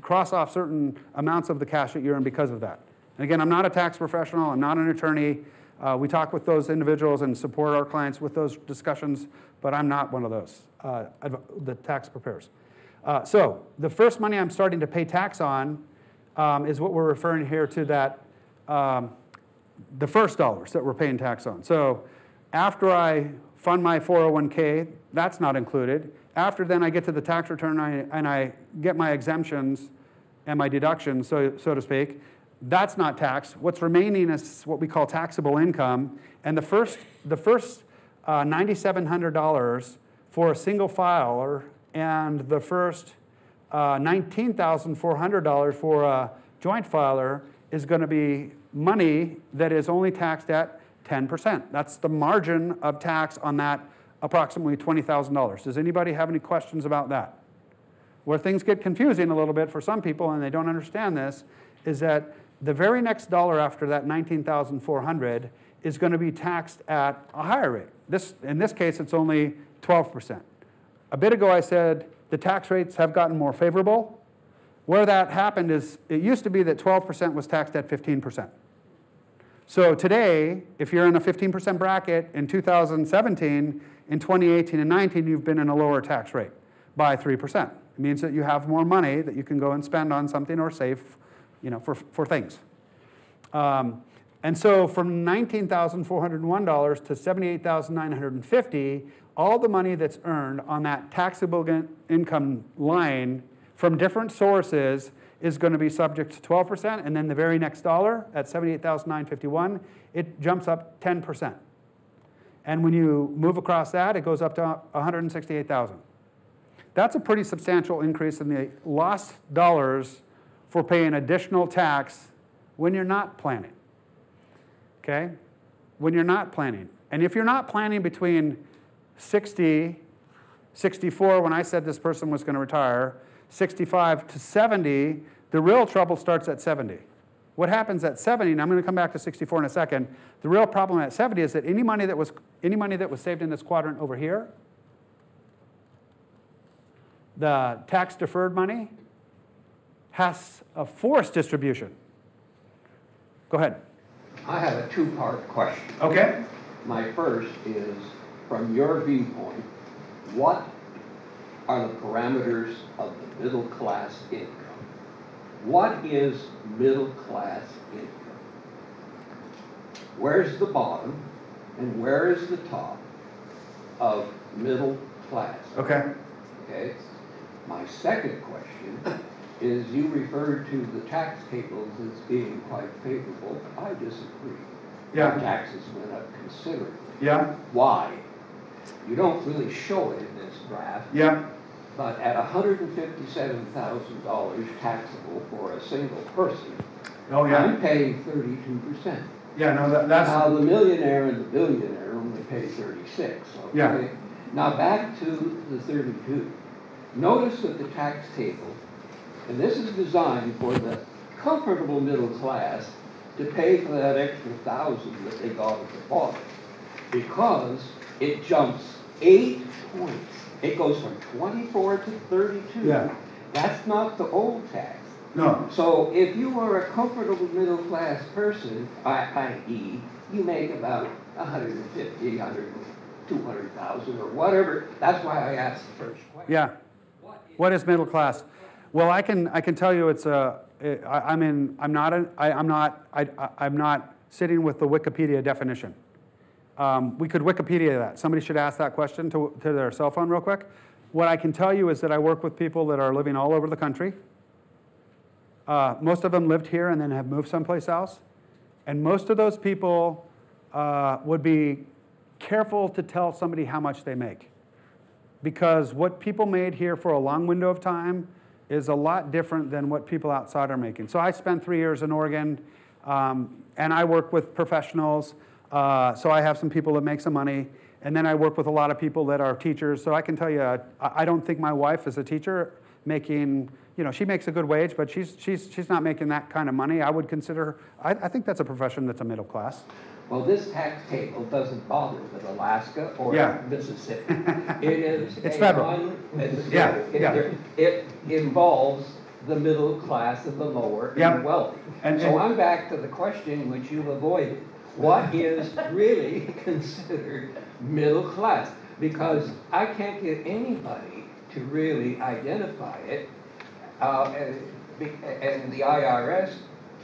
cross off certain amounts of the cash that you earn because of that. And again, I'm not a tax professional. I'm not an attorney. We talk with those individuals and support our clients with those discussions, but I'm not one of those, the tax preparers. So the first money I'm starting to pay tax on is what we're referring here to that, the first dollars that we're paying tax on. So after I fund my 401k, that's not included. After then I get to the tax return and I get my exemptions and my deductions, so to speak. That's not taxed. What's remaining is what we call taxable income. And the first $9,700 for a single filer and the first $19,400 for a joint filer is going to be money that is only taxed at 10%. That's the margin of tax on that approximately $20,000. Does anybody have any questions about that? Where things get confusing a little bit for some people and they don't understand this is that the very next dollar after that $19,400 is going to be taxed at a higher rate. In this case, it's only 12%. A bit ago I said the tax rates have gotten more favorable. Where that happened is it used to be that 12% was taxed at 15%. So today, if you're in a 15% bracket in 2017, in 2018 and 19, you've been in a lower tax rate by 3%. It means that you have more money that you can go and spend on something or save, for things. And so from $19,401 to $78,950, all the money that's earned on that taxable income line from different sources is going to be subject to 12%, and then the very next dollar at $78,951, it jumps up 10%. And when you move across that, it goes up to $168,000. That's a pretty substantial increase in the lost dollars for paying additional tax when you're not planning. Okay? When you're not planning. And if you're not planning between 60, 64, when I said this person was going to retire, 65 to 70, the real trouble starts at 70. What happens at 70, and I'm going to come back to 64 in a second, the real problem at 70 is that any money that was saved in this quadrant over here, the tax deferred money, has a forced distribution. Go ahead.
I have a two-part question.
Okay.
My first is, from your viewpoint, what are the parameters of the middle class income? What is middle class income? Where's the bottom and where is the top of middle class?
Okay.
Okay. My second question is, you referred to the tax tables as being quite favorable. I disagree.
Yeah.
The taxes went up considerably.
Yeah.
Why? You don't really show it in this graph.
Yeah.
But at $157,000 taxable for a single person,
Oh, yeah.
I'm paying 32%.
Yeah, no, that's...
Now, the millionaire and the billionaire only pay 36. Okay?
Yeah.
Now, back to the 32. Notice that the tax table, and this is designed for the comfortable middle class to pay for that extra $1,000 that they got at the bottom, because it jumps 8 points. It goes from 24 to 32.
Yeah.
That's not the old tax.
No.
So if you were a comfortable middle class person, i.e., you make about 150, 200,000 or whatever. That's why I asked the first question.
Yeah. What is middle class? Well, I can tell you it's I'm not sitting with the Wikipedia definition. We could Wikipedia that. Somebody should ask that question to their cell phone real quick. What I can tell you is that I work with people that are living all over the country. Most of them lived here and then have moved someplace else. And most of those people would be careful to tell somebody how much they make. Because what people made here for a long window of time is a lot different than what people outside are making. So I spent 3 years in Oregon, and I work with professionals. So I have some people that make some money, and then I work with a lot of people that are teachers. So I can tell you, I don't think my wife is a teacher making, she makes a good wage, but she's not making that kind of money. I would consider, I think that's a profession that's a middle class.
Well, this tax table doesn't bother with Alaska or Mississippi.
It's federal.
It involves the middle class and the lower and the wealthy. So I'm back to the question which you've avoided. What is really considered middle class? Because I can't get anybody to really identify it, and the IRS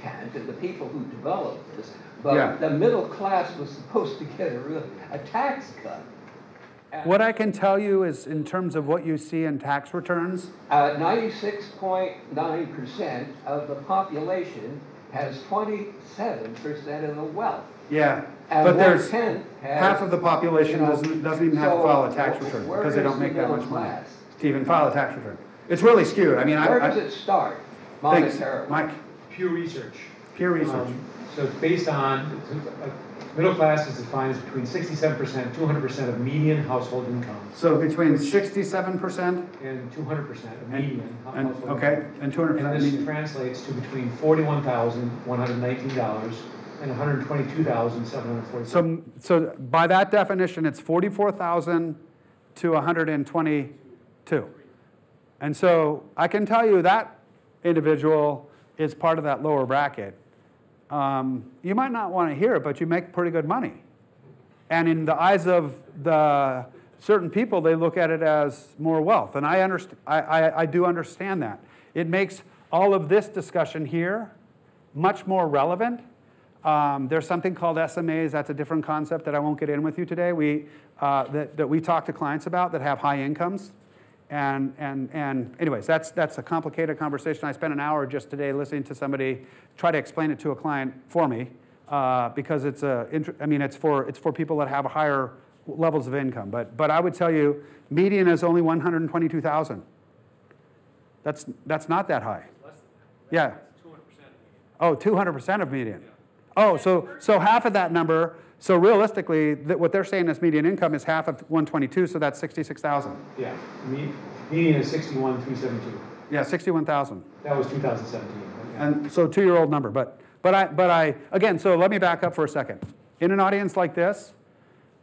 can't, and the people who developed this, but
Yeah.
the middle class was supposed to get a tax cut.
What I can tell you is in terms of what you see in tax returns,
96.9% of the population has 27% of the wealth.
yeah,
And
but there's
1/10 has,
half of the population
you know,
doesn't even have to
so
file a tax return
where
because they
is
don't
the
make that
middle
much money
class?
to even file a tax return. It's really skewed. I mean,
Where does it start
thanks,
monetarily?
Mike,
Pew Research.
peer research.
So it's based on, middle class is defined as between 67%, 200% of median household income,
So between 67%
and 200% of median
and,
household
okay,
income.
and 200%
And this
median.
translates to between $41,119 and $122,740.
So by that definition, it's 44,000 to 122. And so I can tell you that individual is part of that lower bracket. You might not want to hear it, but you make pretty good money. And in the eyes of the certain people, they look at it as more wealth. And I do understand that. It makes all of this discussion here much more relevant. There's something called SMAs. That's a different concept that I won't get in with you today. That we talk to clients about that have high incomes. And anyways, that's a complicated conversation. I spent an hour just today listening to somebody try to explain it to a client for me because it's for people that have higher levels of income. But I would tell you, median is only 122,000. That's not that high. Yeah.
200%.
Oh, 200% of median. Oh, so half of that number. So realistically, what they're saying is median income is half of 122, so that's 66,000.
Yeah, median is 61,372.
Yeah, 61,000.
That was 2017. Yeah.
And so 2-year-old number. But I again. So let me back up for a second. In an audience like this,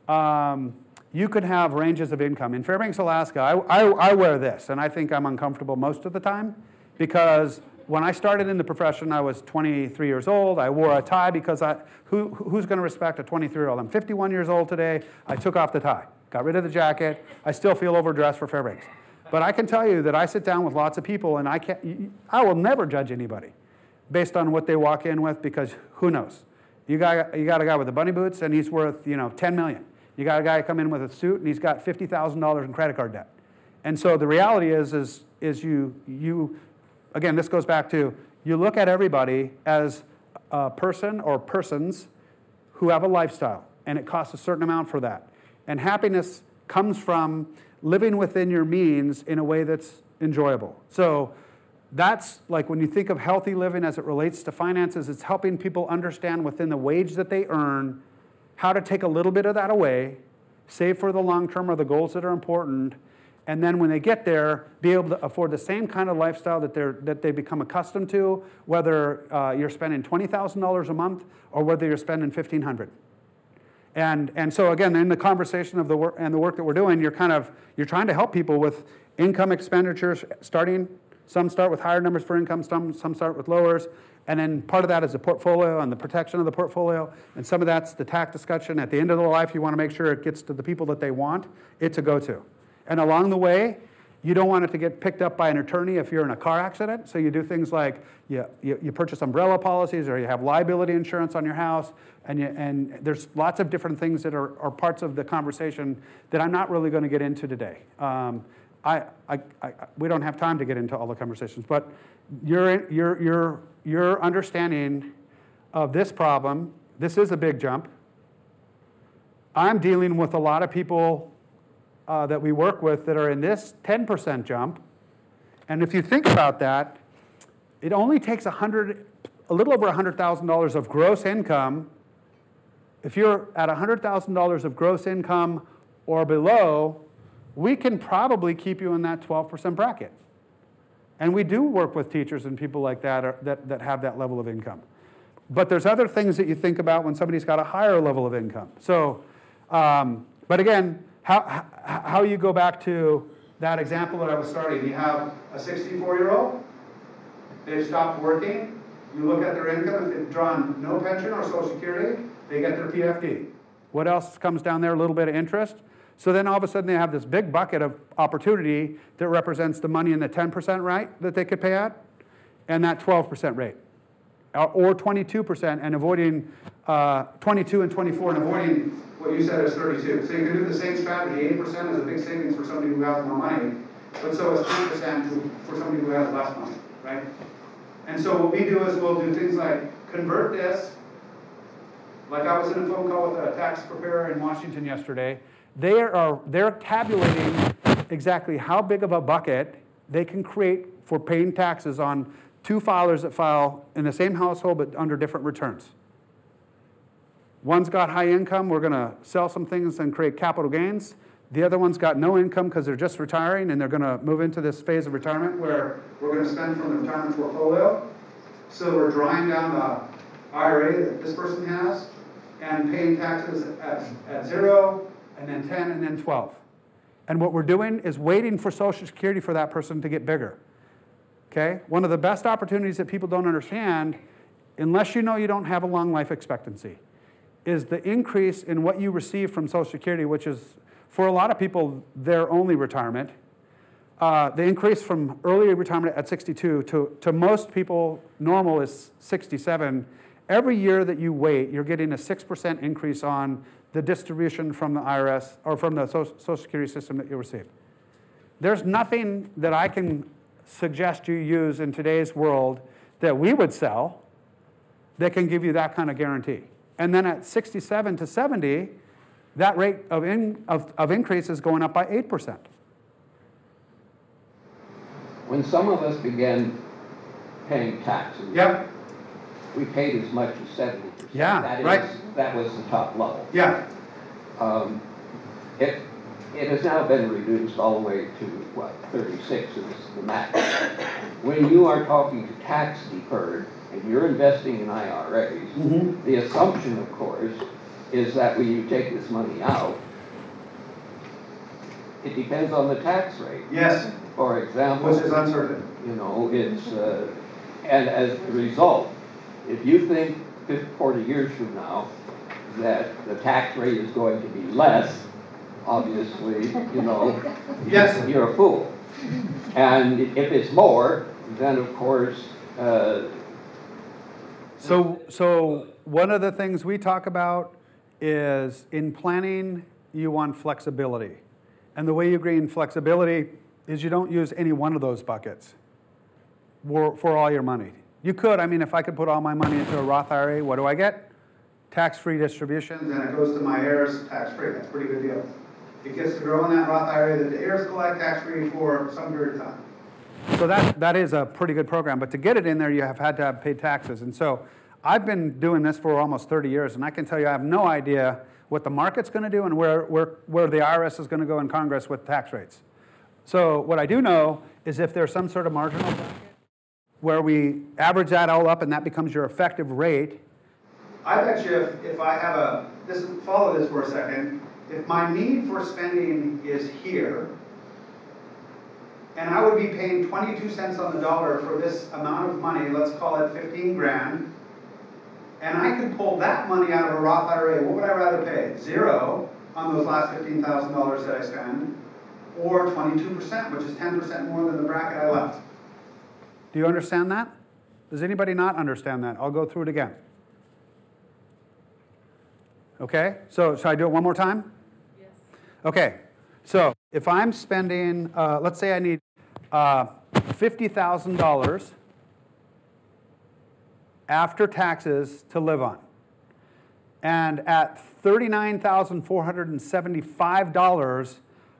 you could have ranges of income. In Fairbanks, Alaska, I wear this, and I think I'm uncomfortable most of the time because when I started in the profession, I was 23 years old. I wore a tie because who's going to respect a 23-year-old? I'm 51 years old today. I took off the tie, got rid of the jacket. I still feel overdressed for Fairbanks. But I can tell you that I sit down with lots of people, and I will never judge anybody based on what they walk in with because who knows? You got a guy with the bunny boots, and he's worth $10 million. You got a guy come in with a suit, and he's got $50,000 in credit card debt. And so the reality is you. Again, this goes back to you look at everybody as a person or persons who have a lifestyle, and it costs a certain amount for that. And happiness comes from living within your means in a way that's enjoyable. So that's like when you think of healthy living as it relates to finances, it's helping people understand within the wage that they earn how to take a little bit of that away, save for the long term or the goals that are important, and then when they get there, be able to afford the same kind of lifestyle that they become accustomed to, whether you're spending $20,000 a month or whether you're spending $1,500. And so again, in the conversation of the work and the work that we're doing, you're trying to help people with income expenditures some start with higher numbers for income, some start with lowers, and then part of that is the portfolio and the protection of the portfolio, and some of that's the tax discussion. At the end of the life, you want to make sure it gets to the people that they want it to go to. And along the way, you don't want it to get picked up by an attorney if you're in a car accident. So you do things like you purchase umbrella policies or you have liability insurance on your house. And there's lots of different things that are parts of the conversation that I'm not really going to get into today. We don't have time to get into all the conversations. But your understanding of this problem, this is a big jump. I'm dealing with a lot of people that we work with that are in this 10% jump. And if you think about that, it only takes a little over $100,000 of gross income. If you're at $100,000 of gross income or below, we can probably keep you in that 12% bracket. And we do work with teachers and people like that that have that level of income. But there's other things that you think about when somebody's got a higher level of income. So, but again, how you go back to that example that I was starting. You have a 64-year-old, they've stopped working, you look at their income, if they've drawn no pension or Social Security, they get their PFD. What else comes down there? A little bit of interest. So then all of a sudden they have this big bucket of opportunity that represents the money in the 10% rate that they could pay at, and that 12% rate, or 22% and avoiding 22 and 24 and avoiding what you said is 32. So you can do the same strategy. 8% is a big savings for somebody who has more money, but so is 10% for somebody who has less money, right? And so what we do is we'll do things like convert this. Like I was in a phone call with a tax preparer in Washington yesterday. They're tabulating exactly how big of a bucket they can create for paying taxes on two filers that file in the same household but under different returns. One's got high income, we're going to sell some things and create capital gains. The other one's got no income because they're just retiring and they're going to move into this phase of retirement where we're going to spend from the retirement portfolio. So we're drawing down the IRA that this person has and paying taxes at 0, and then 10, and then 12. And what we're doing is waiting for Social Security for that person to get bigger. Okay? One of the best opportunities that people don't understand, unless you know you don't have a long life expectancy, is the increase in what you receive from Social Security, which is, for a lot of people, their only retirement. The increase from early retirement at 62 to most people, normal is 67. Every year that you wait, you're getting a 6% increase on the distribution from the IRS or from the Social Security system that you receive. There's nothing that I can suggest you use in today's world that we would sell that can give you that kind of guarantee. And then at 67 to 70, that rate of increase is going up by 8%.
When some of us began paying taxes,
Yep.
we paid as much as 70%.
Yeah, right.
That was the top level.
Yeah.
It has now been reduced all the way to, what, 36 is the max. When you are talking to tax deferred and you're investing in IRAs, the assumption, of course, is that when you take this money out, it depends on the tax rate.
Yes.
For example,
Which is uncertain.
You know, it's, and as a result, if you think 40 years from now that the tax rate is going to be less, obviously, you know,
Yes.
you're a fool. And if it's more, then of course.
So one of the things we talk about is in planning, you want flexibility. And the way you gain flexibility is you don't use any one of those buckets for all your money. You could, I mean, if I could put all my money into a Roth IRA, what do I get? Tax-free distributions, and it goes to my heirs tax-free. That's a pretty good deal. It gets to grow in that Roth IRA that the heirs collect tax-free for some period of time. So that is a pretty good program. But to get it in there, you have had to have paid taxes. And so I've been doing this for almost 30 years, and I can tell you I have no idea what the market's going to do and where the IRS is going to go in Congress with tax rates. So what I do know is if there's some sort of marginal bracket where we average that all up and that becomes your effective rate, I bet you if I have follow this for a second, if my need for spending is here, and I would be paying 22 cents on the dollar for this amount of money, let's call it 15 grand, and I could pull that money out of a Roth IRA, what would I rather pay? 0 on those last $15,000 that I spend, or 22%, which is 10% more than the bracket I left. Do you understand that? Does anybody not understand that? I'll go through it again. Okay, so should I do it one more time?
Yes.
Okay, so if I'm spending, let's say I need $50,000 after taxes to live on. And at $39,475,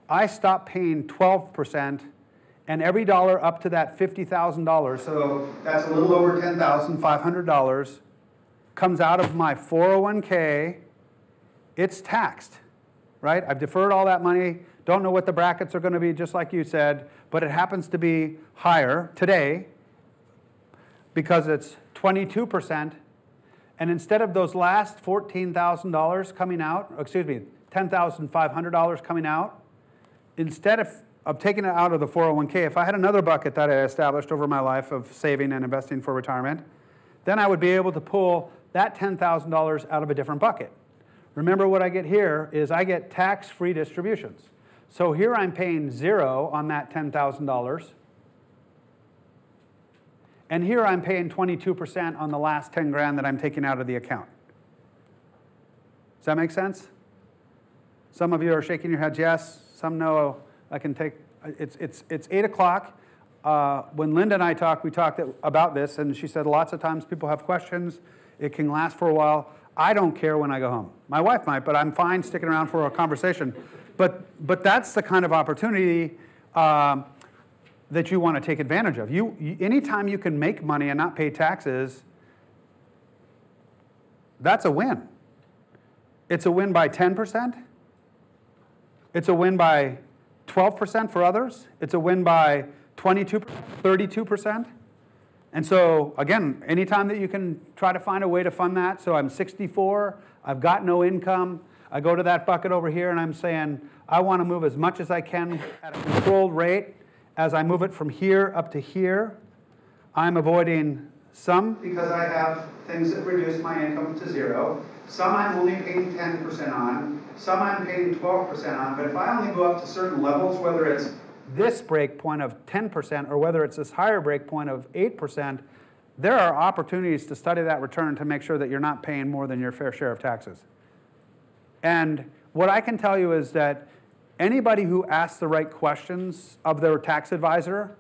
I stop paying 12%, and every dollar up to that $50,000, so that's a little over $10,500, comes out of my 401k, it's taxed, right? I've deferred all that money, don't know what the brackets are going to be, just like you said, but it happens to be higher today because it's 22%, and instead of those last $14,000 coming out, excuse me, $10,500 coming out, instead of taking it out of the 401k, if I had another bucket that I established over my life of saving and investing for retirement, then I would be able to pull that $10,000 out of a different bucket. Remember what I get here is I get tax-free distributions. So here I'm paying 0 on that $10,000. And here I'm paying 22% on the last 10 grand that I'm taking out of the account. Does that make sense? Some of you are shaking your heads yes. Some no. I can take, it's 8 o'clock. When Linda and I talked, we talked about this, and she said lots of times people have questions. It can last for a while. I don't care when I go home. My wife might, but I'm fine sticking around for a conversation. But that's the kind of opportunity that you want to take advantage of. Anytime you can make money and not pay taxes, that's a win. It's a win by 10%. It's a win by 12% for others. It's a win by 22%, 32%. And so, again, anytime that you can try to find a way to fund that, so I'm 64, I've got no income, I go to that bucket over here and I'm saying, I want to move as much as I can at a controlled rate. As I move it from here up to here, I'm avoiding some because I have things that reduce my income to 0. Some I'm only paying 10% on, some I'm paying 12% on, but if I only go up to certain levels, whether it's this break point of 10% or whether it's this higher break point of 8%, there are opportunities to study that return to make sure that you're not paying more than your fair share of taxes. And what I can tell you is that anybody who asks the right questions of their tax advisor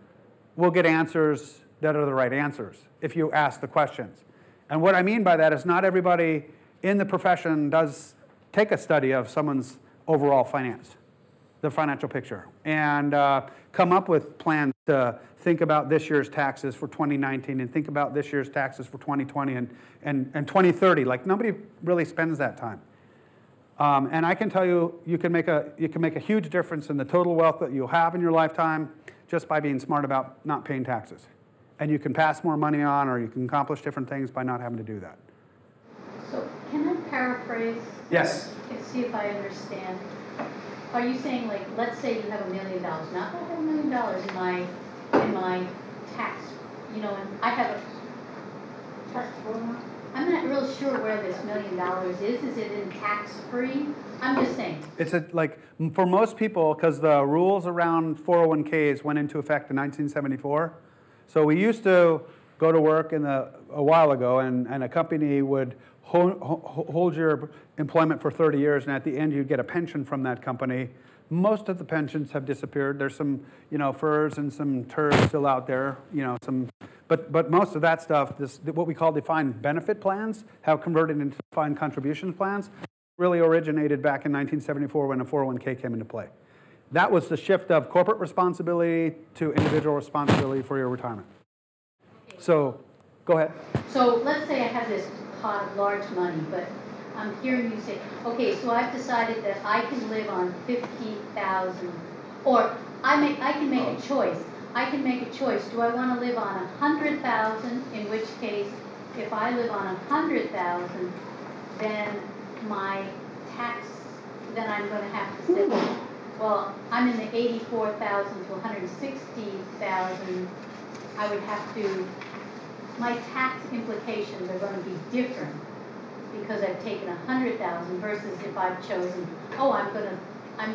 will get answers that are the right answers if you ask the questions. And what I mean by that is not everybody in the profession does take a study of someone's overall finance, the financial picture, and come up with plans to think about this year's taxes for 2019 and think about this year's taxes for 2020 and 2030. Like, nobody really spends that time. And I can tell you, you can make a huge difference in the total wealth that you'll have in your lifetime just by being smart about not paying taxes. And you can pass more money on, or you can accomplish different things by not having to do that.
So can I paraphrase?
Yes.
And see if I understand. Are you saying, like, let's say you have $1 million. Not that I have $1 million in my tax, and I have a tax program. I'm not real sure where this $1 million is. Is it in tax-free? I'm just saying. It's for most people, because the rules around 401ks went into effect in 1974. So we used to go to work a while ago, and a company would hold your employment for 30 years, and at the end you'd get a pension from that company. Most of the pensions have disappeared. There's some, FERS and some TERS still out there, But most of that stuff, what we call defined benefit plans, have converted into defined contribution plans, really originated back in 1974 when a 401k came into play. That was the shift of corporate responsibility to individual responsibility for your retirement. So, go ahead. So let's say I have this pot of large money, but I'm hearing you say, okay, so I've decided that I can live on 50,000, or I can make a choice. I can make a choice. Do I want to live on 100,000? In which case, if I live on 100,000, then my tax, then I'm going to have to say, well, I'm in the 84,000 to 160,000. I would have to. My tax implications are going to be different because I've taken 100,000 versus if I've chosen, I'm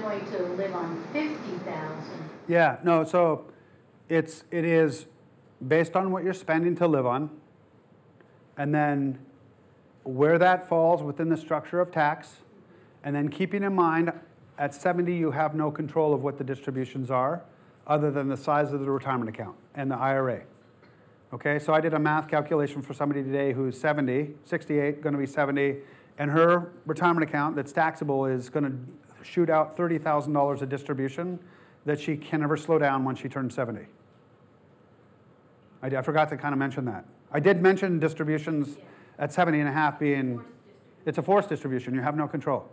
going to live on 50,000.
Yeah. No. So. It is based on what you're spending to live on, and then where that falls within the structure of tax, and then keeping in mind at 70 you have no control of what the distributions are other than the size of the retirement account and the IRA. Okay, so I did a math calculation for somebody today who's 68, going to be 70, and her retirement account that's taxable is going to shoot out $30,000 of distribution that she can never slow down once she turns 70. I forgot to kind of mention that. I did mention distributions at 70 and a half being, it's a forced distribution, you have no control.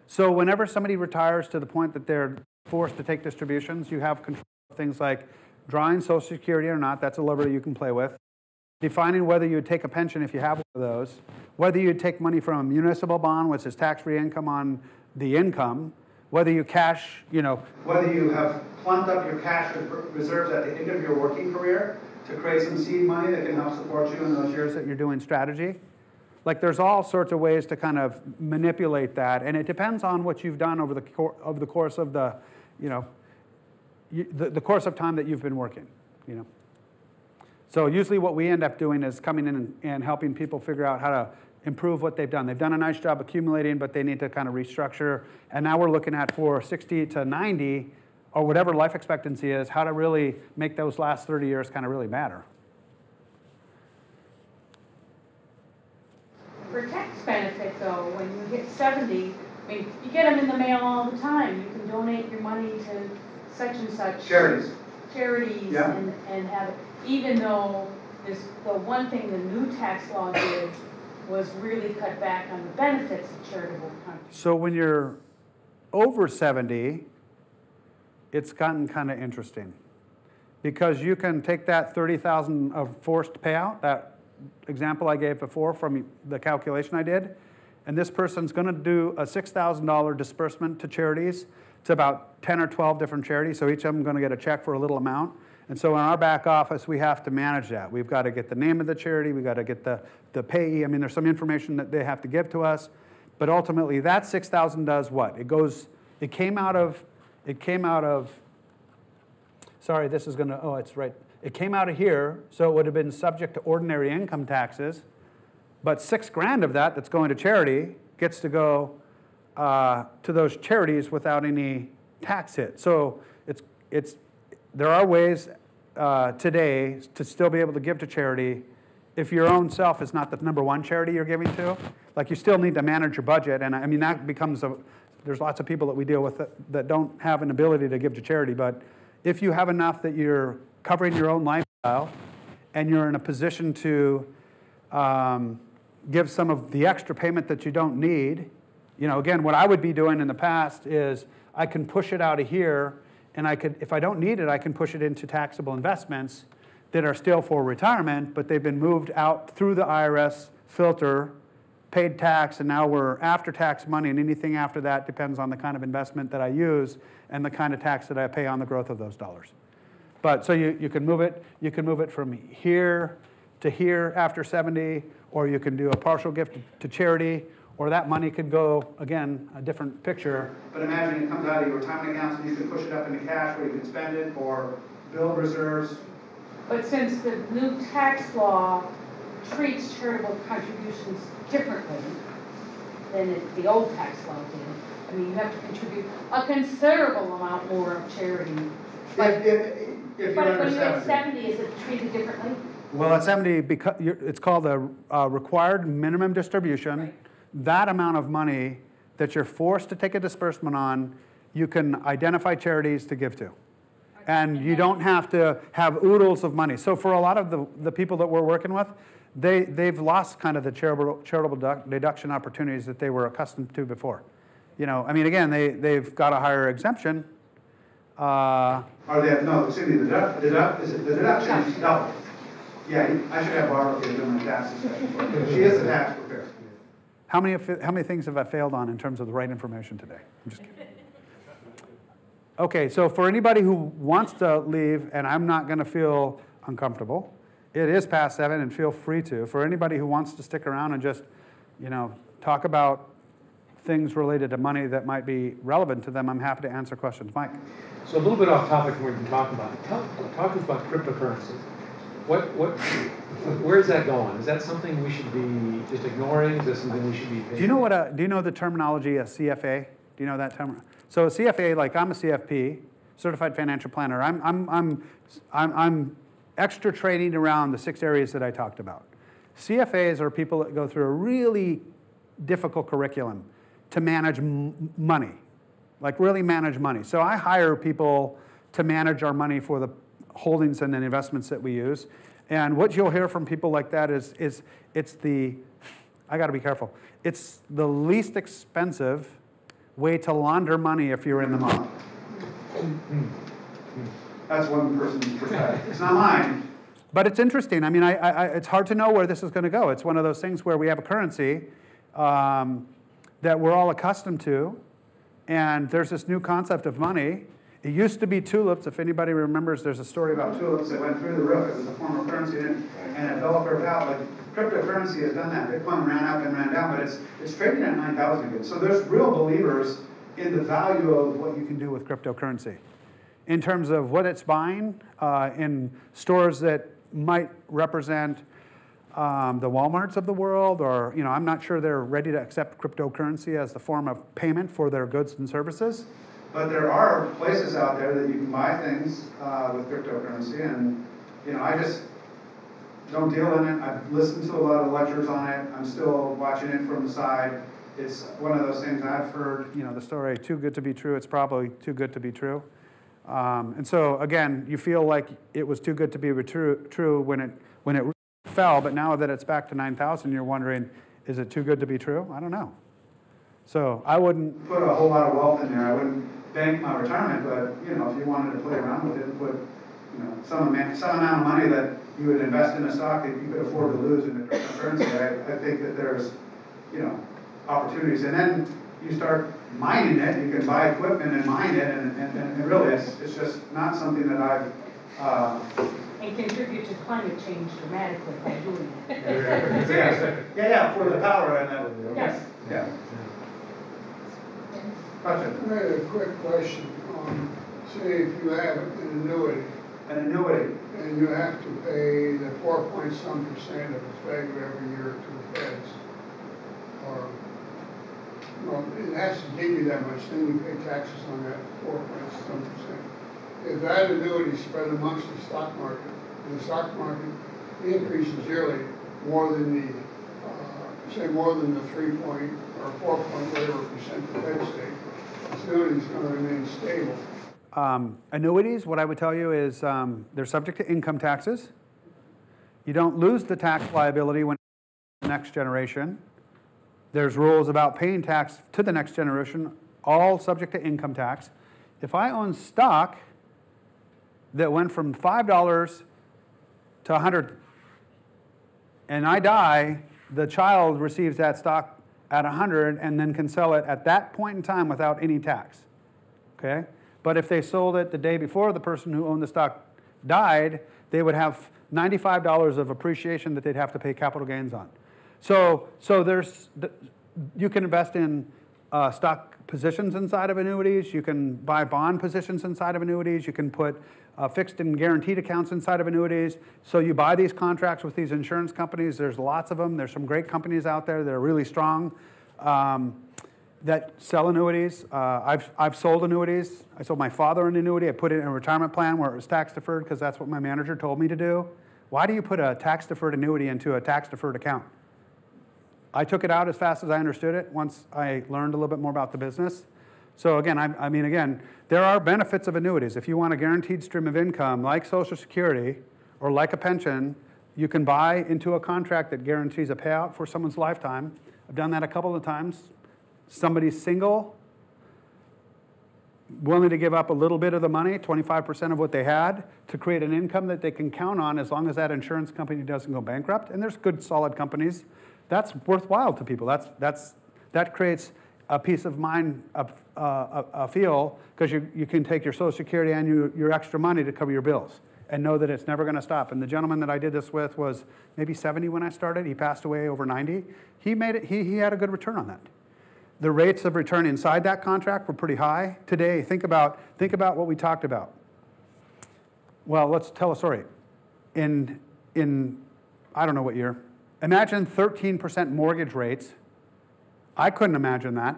So whenever somebody retires to the point that they're forced to take distributions, you have control of things like drawing Social Security or not, that's a lever you can play with. Defining whether you would take a pension if you have one of those, whether you'd take money from a municipal bond, which is tax-free income on the income, whether you cash, whether you have plumped up your cash reserves at the end of your working career to create some seed money that can help support you in those years that you're doing strategy. Like there's all sorts of ways to kind of manipulate that, and it depends on what you've done over the course of the, the course of time that you've been working, So usually what we end up doing is coming in and helping people figure out how to improve what they've done. They've done a nice job accumulating, but they need to kind of restructure. And now we're looking at for 60 to 90, or whatever life expectancy is, how to really make those last 30 years kind of really matter.
For tax benefit though, when you hit 70, I mean, you get them in the mail all the time. You can donate your money to such and such.
Charities. Yeah.
And have it, even though the one thing the new tax law did was really cut back on the benefits of charitable contributions.
So when you're over 70, it's gotten kind of interesting, because you can take that $30,000 of forced payout, that example I gave before from the calculation I did, and this person's going to do a $6,000 disbursement to charities. It's about 10 or 12 different charities, so each of them going to get a check for a little amount. And so in our back office, we have to manage that. We've got to get the name of the charity. We've got to get the payee. I mean, there's some information that they have to give to us. But ultimately, that $6,000 does what? It came out of, sorry, this is going to, oh, it's right. It came out of here, so it would have been subject to ordinary income taxes. But $6,000 of that that's going to charity gets to go to those charities without any tax hit. So there are ways today to still be able to give to charity if your own self is not the #1 charity you're giving to. Like, you still need to manage your budget, and I mean that becomes there's lots of people that we deal with that don't have an ability to give to charity, but if you have enough that you're covering your own lifestyle and you're in a position to give some of the extra payment that you don't need, again, what I would be doing in the past is I can push it out of here, and if I don't need it, I can push it into taxable investments that are still for retirement, but they've been moved out through the IRS filter, paid tax, and now we're after tax money, and anything after that depends on the kind of investment that I use and the kind of tax that I pay on the growth of those dollars. But so you can move it from here to here after 70, or you can do a partial gift to charity, or that money could go, again, a different picture. But imagine it comes out of your retirement accounts and you can push it up into cash where you can spend it or build reserves.
But since the new tax law treats charitable contributions differently than the old tax law did, I mean, you have to contribute a considerable amount more of charity. But
if
when you're at 70, is it treated differently?
Well, at 70, because it's called a required minimum distribution.
Right.
That amount of money that you're forced to take a disbursement on, you can identify charities to give to. And you don't have to have oodles of money. So for a lot of the people that we're working with, they've lost kind of the charitable deduction opportunities that they were accustomed to before. I mean, again, they've got a higher exemption. The deduction is double. Yeah, I should have Barbara do my taxes. She is a tax preparer. How many things have I failed on in terms of the right information today? I'm just kidding. Okay, so for anybody who wants to leave, and I'm not going to feel uncomfortable, it is past 7, and feel free to. For anybody who wants to stick around and just, talk about things related to money that might be relevant to them, I'm happy to answer questions. Mike?
So a little bit off topic from what you've been talking about. Talk to us about cryptocurrency. Where is that going? Is that something we should be just ignoring? Is that something we should be paying?
Do you know the terminology of CFA? Do you know that term? So a CFA, like I'm a CFP, Certified Financial Planner. I'm extra training around the 6 areas that I talked about. CFAs are people that go through a really difficult curriculum to manage money, like really manage money. So I hire people to manage our money for the holdings and the investments that we use. And what you'll hear from people like that is I got to be careful, it's the least expensive way to launder money if you're in the money. That's one person's perspective. It's not mine. But it's interesting. I mean, it's hard to know where this is going to go. It's one of those things where we have a currency that we're all accustomed to, and there's this new concept of money. It used to be tulips. If anybody remembers, there's a story about tulips that went through the roof. It was a form of currency, and it fell apart. cryptocurrency has done that. Bitcoin ran up and ran down, but it's trading at 9,000 again. So there's real believers in the value of what you can do with cryptocurrency. In terms of what it's buying in stores that might represent the Walmarts of the world, or I'm not sure they're ready to accept cryptocurrency as the form of payment for their goods and services. But there are places out there that you can buy things with cryptocurrency, and I just don't deal in it. I've listened to a lot of lectures on it. I'm still watching it from the side. It's one of those things I've heard, the story, too good to be true. It's probably too good to be true. And so again, you feel like it was too good to be true when it fell, but now that it's back to 9,000, you're wondering, is it too good to be true? I don't know. So I wouldn't put a whole lot of wealth in there. I wouldn't bank my retirement, but if you wanted to play around with it and put some amount of money that you would invest in a stock that you could afford to lose in a cryptocurrency, I think that there's opportunities. And then you start mining it. You can buy equipment and mine it, and really it's just not something that I've
And contribute to climate change dramatically by doing it.
yeah, for the power and that.
Yes.
Yeah. Gotcha.
I had a quick question. Say if you have an annuity.
An annuity.
And you have to pay the 4-point-some% of its value every year to the feds. Or, well, it has to give you that much, then you pay taxes on that 4-point-some%. If that annuity spread amongst the stock market, and the stock market increases yearly more than the 3-point or 4-point whatever percent the Fed state, this annuity is going to remain stable.
Annuities, what I would tell you is they're subject to income taxes. You don't lose the tax liability when the next generation. There's rules about paying tax to the next generation, all subject to income tax. If I own stock that went from $5 to $100, and I die, the child receives that stock at $100 and then can sell it at that point in time without any tax. Okay? But if they sold it the day before the person who owned the stock died, they would have $95 of appreciation that they'd have to pay capital gains on. So you can invest in stock positions inside of annuities. You can buy bond positions inside of annuities. You can put fixed and guaranteed accounts inside of annuities. So you buy these contracts with these insurance companies. There's lots of them. There's some great companies out there that are really strong that sell annuities. I've sold annuities. I sold my father an annuity. I put it in a retirement plan where it was tax deferred because that's what my manager told me to do. Why do you put a tax deferred annuity into a tax deferred account? I took it out as fast as I understood it once I learned a little bit more about the business. So again, I mean, there are benefits of annuities. If you want a guaranteed stream of income like Social Security or like a pension, you can buy into a contract that guarantees a payout for someone's lifetime. I've done that a couple of times. Somebody's single, willing to give up a little bit of the money, 25% of what they had, to create an income that they can count on as long as that insurance company doesn't go bankrupt. And there's good, solid companies. That's worthwhile to people. That creates a peace of mind, a feel, because you can take your Social Security and your extra money to cover your bills and know that it's never going to stop. And the gentleman that I did this with was maybe 70 when I started. He passed away over 90. He had a good return on that. The rates of return inside that contract were pretty high. Today, think about what we talked about. Well, let's tell a story. In I don't know what year. Imagine 13% mortgage rates. I couldn't imagine that.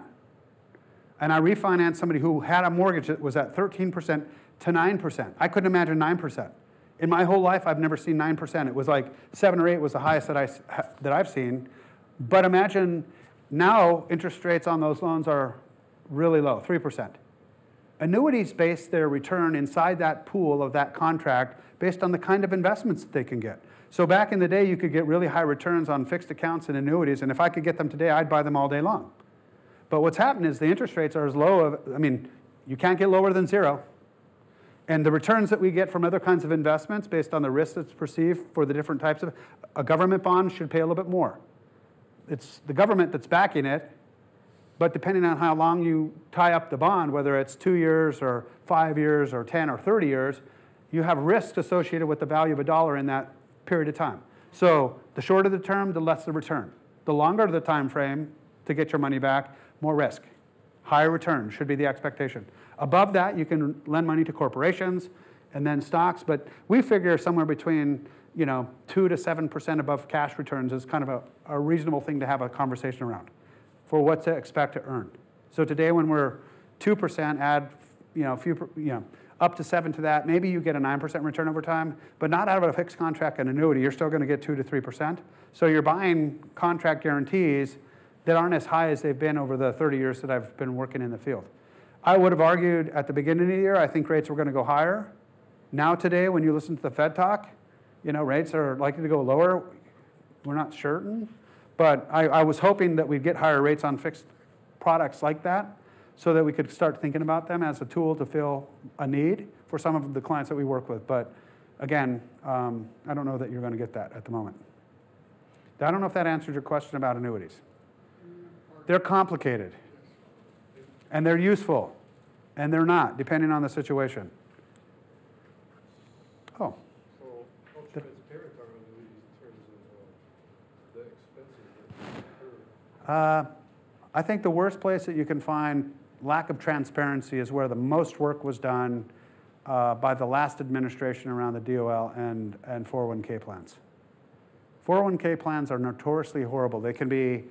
And I refinanced somebody who had a mortgage that was at 13% to 9%. I couldn't imagine 9%. In my whole life, I've never seen 9%. It was like 7 or 8 was the highest that I've seen. But imagine now interest rates on those loans are really low, 3%. Annuities base their return inside that pool of that contract based on the kind of investments that they can get. So back in the day, you could get really high returns on fixed accounts and annuities, and if I could get them today, I'd buy them all day long. But what's happened is the interest rates are as low, you can't get lower than 0. And the returns that we get from other kinds of investments based on the risk that's perceived for the different types of, a government bond should pay a little bit more. It's the government that's backing it, but depending on how long you tie up the bond, whether it's 2 years or 5 years or 10 or 30 years, you have risks associated with the value of $1 in that period of time. So the shorter the term, the less the return. The longer the time frame to get your money back, more risk. Higher return should be the expectation. Above that, you can lend money to corporations and then stocks, but we figure somewhere between 2 to 7% above cash returns is kind of a reasonable thing to have a conversation around for what to expect to earn. So today when we're 2%, add up to 7 to that, maybe you get a 9% return over time, but not out of a fixed contract and annuity. You're still going to get 2 to 3%. So you're buying contract guarantees that aren't as high as they've been over the 30 years that I've been working in the field. I would have argued at the beginning of the year, I think rates were going to go higher. Now today, when you listen to the Fed talk, rates are likely to go lower. We're not certain, but I was hoping that we'd get higher rates on fixed products like that so that we could start thinking about them as a tool to fill a need for some of the clients that we work with. But again, I don't know that you're going to get that at the moment. I don't know if that answered your question about annuities. They're complicated, and they're useful, and they're not, depending on the situation. Oh.
So how transparent are annuities in terms of the expenses that occur?
I think the worst place that you can find lack of transparency is where the most work was done by the last administration around the DOL and 401k plans. 401k plans are notoriously horrible. They can be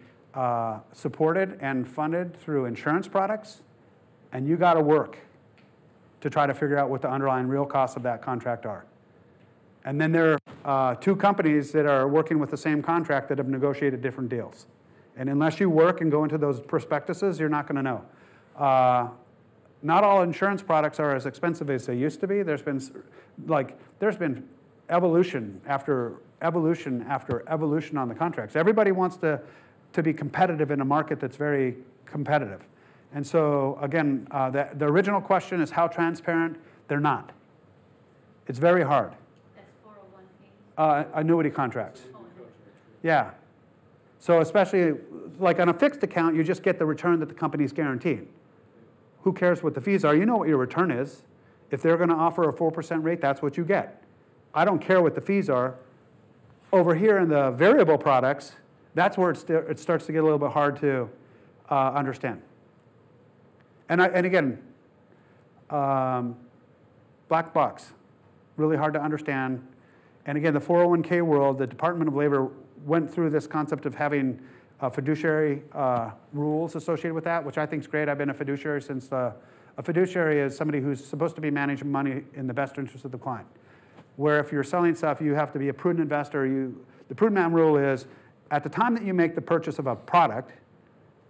supported and funded through insurance products, and you got to work to try to figure out what the underlying real costs of that contract are. And then there are 2 companies that are working with the same contract that have negotiated different deals. And unless you work and go into those prospectuses, you're not going to know. Not all insurance products are as expensive as they used to be. There's been evolution after evolution after evolution on the contracts. Everybody wants to be competitive in a market that's very competitive. And so again, the original question is how transparent? They're not. It's very hard.
That's 401k?
Annuity contracts. Yeah. So especially like on a fixed account, you just get the return that the company's guaranteed. Who cares what the fees are? You know what your return is. If they're going to offer a 4% rate, that's what you get. I don't care what the fees are. Over here in the variable products, that's where it starts to get a little bit hard to understand. And again, black box, really hard to understand. And again, the 401k world, the Department of Labor went through this concept of having fiduciary rules associated with that, which I think is great. I've been a fiduciary since a fiduciary is somebody who's supposed to be managing money in the best interest of the client. Where if you're selling stuff, you have to be a prudent investor. The prudent man rule is, at the time that you make the purchase of a product,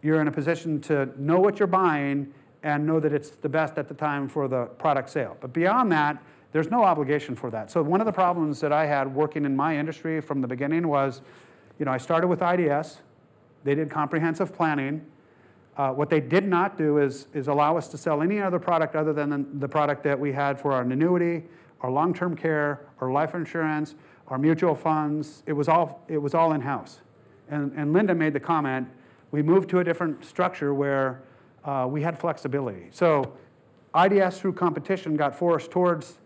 you're in a position to know what you're buying and know that it's the best at the time for the product sale. But beyond that, there's no obligation for that. So one of the problems that I had working in my industry from the beginning was, I started with IDS. They did comprehensive planning. What they did not do is allow us to sell any other product other than the product that we had for our annuity, our long-term care, our life insurance, our mutual funds. It was all in-house. And Linda made the comment, we moved to a different structure where we had flexibility. So IDS through competition got forced towards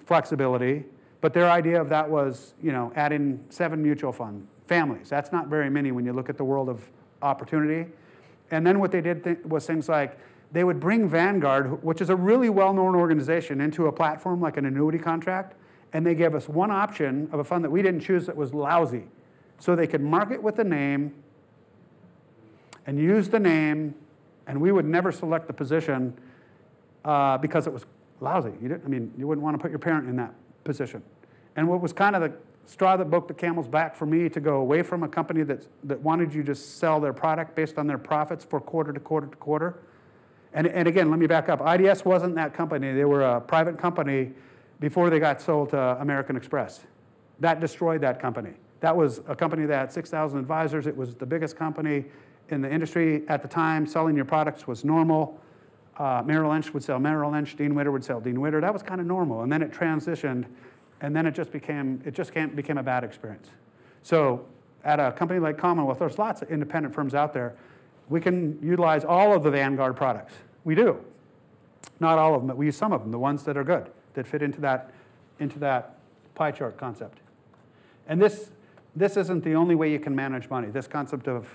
flexibility, but their idea of that was, adding 7 mutual fund families. That's not very many when you look at the world of opportunity. And then what they did was things like, they would bring Vanguard, which is a really well-known organization, into a platform like an annuity contract, and they gave us one option of a fund that we didn't choose that was lousy. So they could market with the name and use the name, and we would never select the position because it was lousy. You wouldn't want to put your parent in that position. And what was kind of the straw that broke the camel's back for me to go away from a company that wanted you to sell their product based on their profits for quarter to quarter to quarter. And again, let me back up. IDS wasn't that company. They were a private company before they got sold to American Express. That destroyed that company. That was a company that had 6,000 advisors. It was the biggest company in the industry at the time. Selling your products was normal. Merrill Lynch would sell Merrill Lynch. Dean Witter would sell Dean Witter. That was kind of normal. And then it transitioned, and then it just became a bad experience. So at a company like Commonwealth, there's lots of independent firms out there. We can utilize all of the Vanguard products. We do. Not all of them, but we use some of them, the ones that are good, that fit into that pie chart concept. And this this isn't the only way you can manage money. This concept of,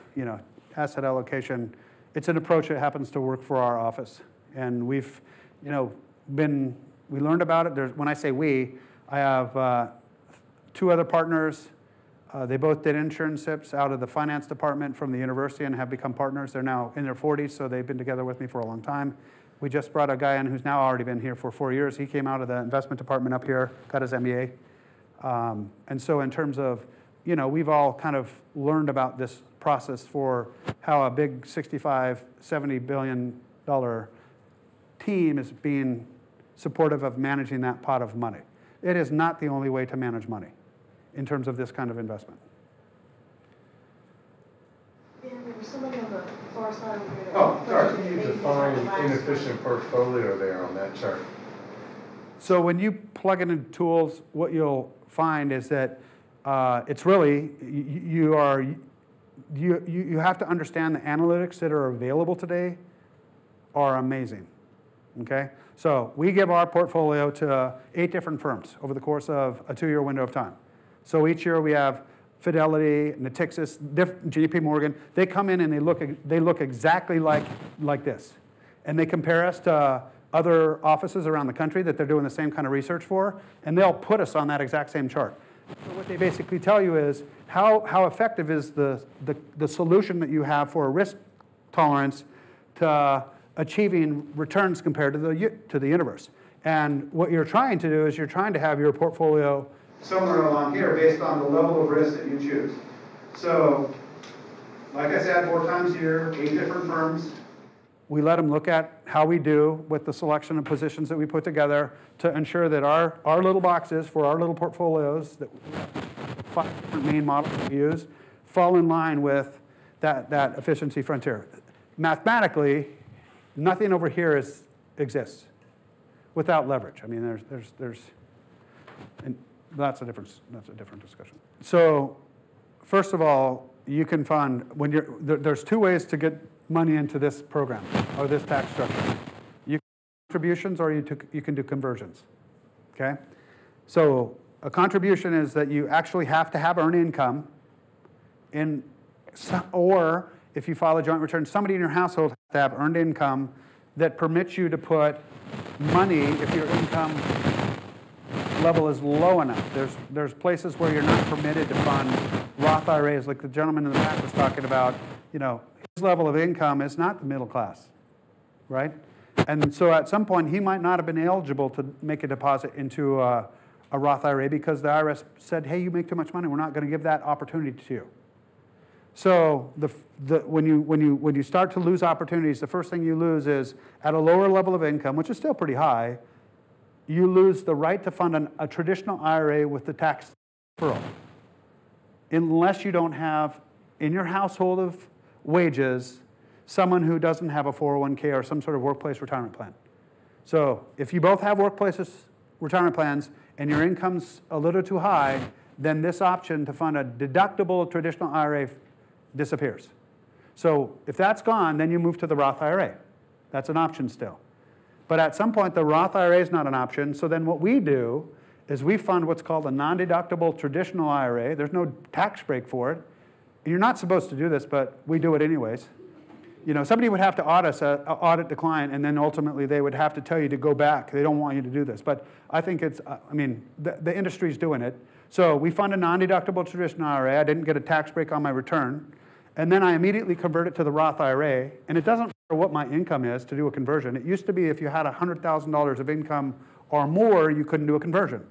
asset allocation, it's an approach that happens to work for our office. And we've, we learned about it. When I say we, I have 2 other partners. They both did internships out of the finance department from the university and have become partners. They're now in their 40s, so they've been together with me for a long time. We just brought a guy in who's now already been here for 4 years. He came out of the investment department up here, got his MBA. And so in terms of, we've all kind of learned about this process for how a big $65, $70 billion team is being supportive of managing that pot of money. It is not the only way to manage money in terms of this kind of investment.
Yeah, there was somebody on the far side over here.
Oh, sorry, can you define inefficient portfolio there on that chart?
So when you plug it into tools, what you'll find is that it's really, you have to understand the analytics that are available today are amazing, okay? So we give our portfolio to 8 different firms over the course of a 2-year window of time. So each year we have Fidelity, Natixis, JP Morgan. They come in and they look exactly like this. And they compare us to other offices around the country that they're doing the same kind of research for, and they'll put us on that exact same chart. So what they basically tell you is how effective is the solution that you have for a risk tolerance to achieving returns compared to the universe. And what you're trying to do is you're trying to have your portfolio somewhere along here based on the level of risk that you choose. So, like I said, 4 times a year, 8 different firms. We let them look at how we do with the selection of positions that we put together to ensure that our little boxes for our little portfolios, that 5 different main models that we use, fall in line with that efficiency frontier. Mathematically, nothing over here exists without leverage. I mean, and that's a different discussion. So, first of all, you can fund there's 2 ways to get money into this program or this tax structure. You can do contributions or you can do conversions. Okay, so a contribution is that you actually have to have earned income, or if you file a joint return, somebody in your household has to have earned income that permits you to put money if your income level is low enough. There's places where you're not permitted to fund Roth IRAs, like the gentleman in the back was talking about. His level of income is not the middle class, right? And so at some point he might not have been eligible to make a deposit into a Roth IRA because the IRS said, hey, you make too much money, we're not going to give that opportunity to you. So when you start to lose opportunities, the first thing you lose is at a lower level of income, which is still pretty high, you lose the right to fund a traditional IRA with the tax deferral, unless you don't have in your household of wages someone who doesn't have a 401k or some sort of workplace retirement plan. So if you both have workplace retirement plans and your income's a little too high, then this option to fund a deductible traditional IRA disappears. So if that's gone, then you move to the Roth IRA. That's an option still. But at some point, the Roth IRA is not an option. So then what we do is we fund what's called a non-deductible traditional IRA. There's no tax break for it. You're not supposed to do this, but we do it anyways. Somebody would have to audit the client, and then ultimately they would have to tell you to go back. They don't want you to do this. But I think the industry's doing it. So we fund a non-deductible traditional IRA. I didn't get a tax break on my return. And then I immediately convert it to the Roth IRA. And it doesn't matter what my income is to do a conversion. It used to be if you had $100,000 of income or more, you couldn't do a conversion.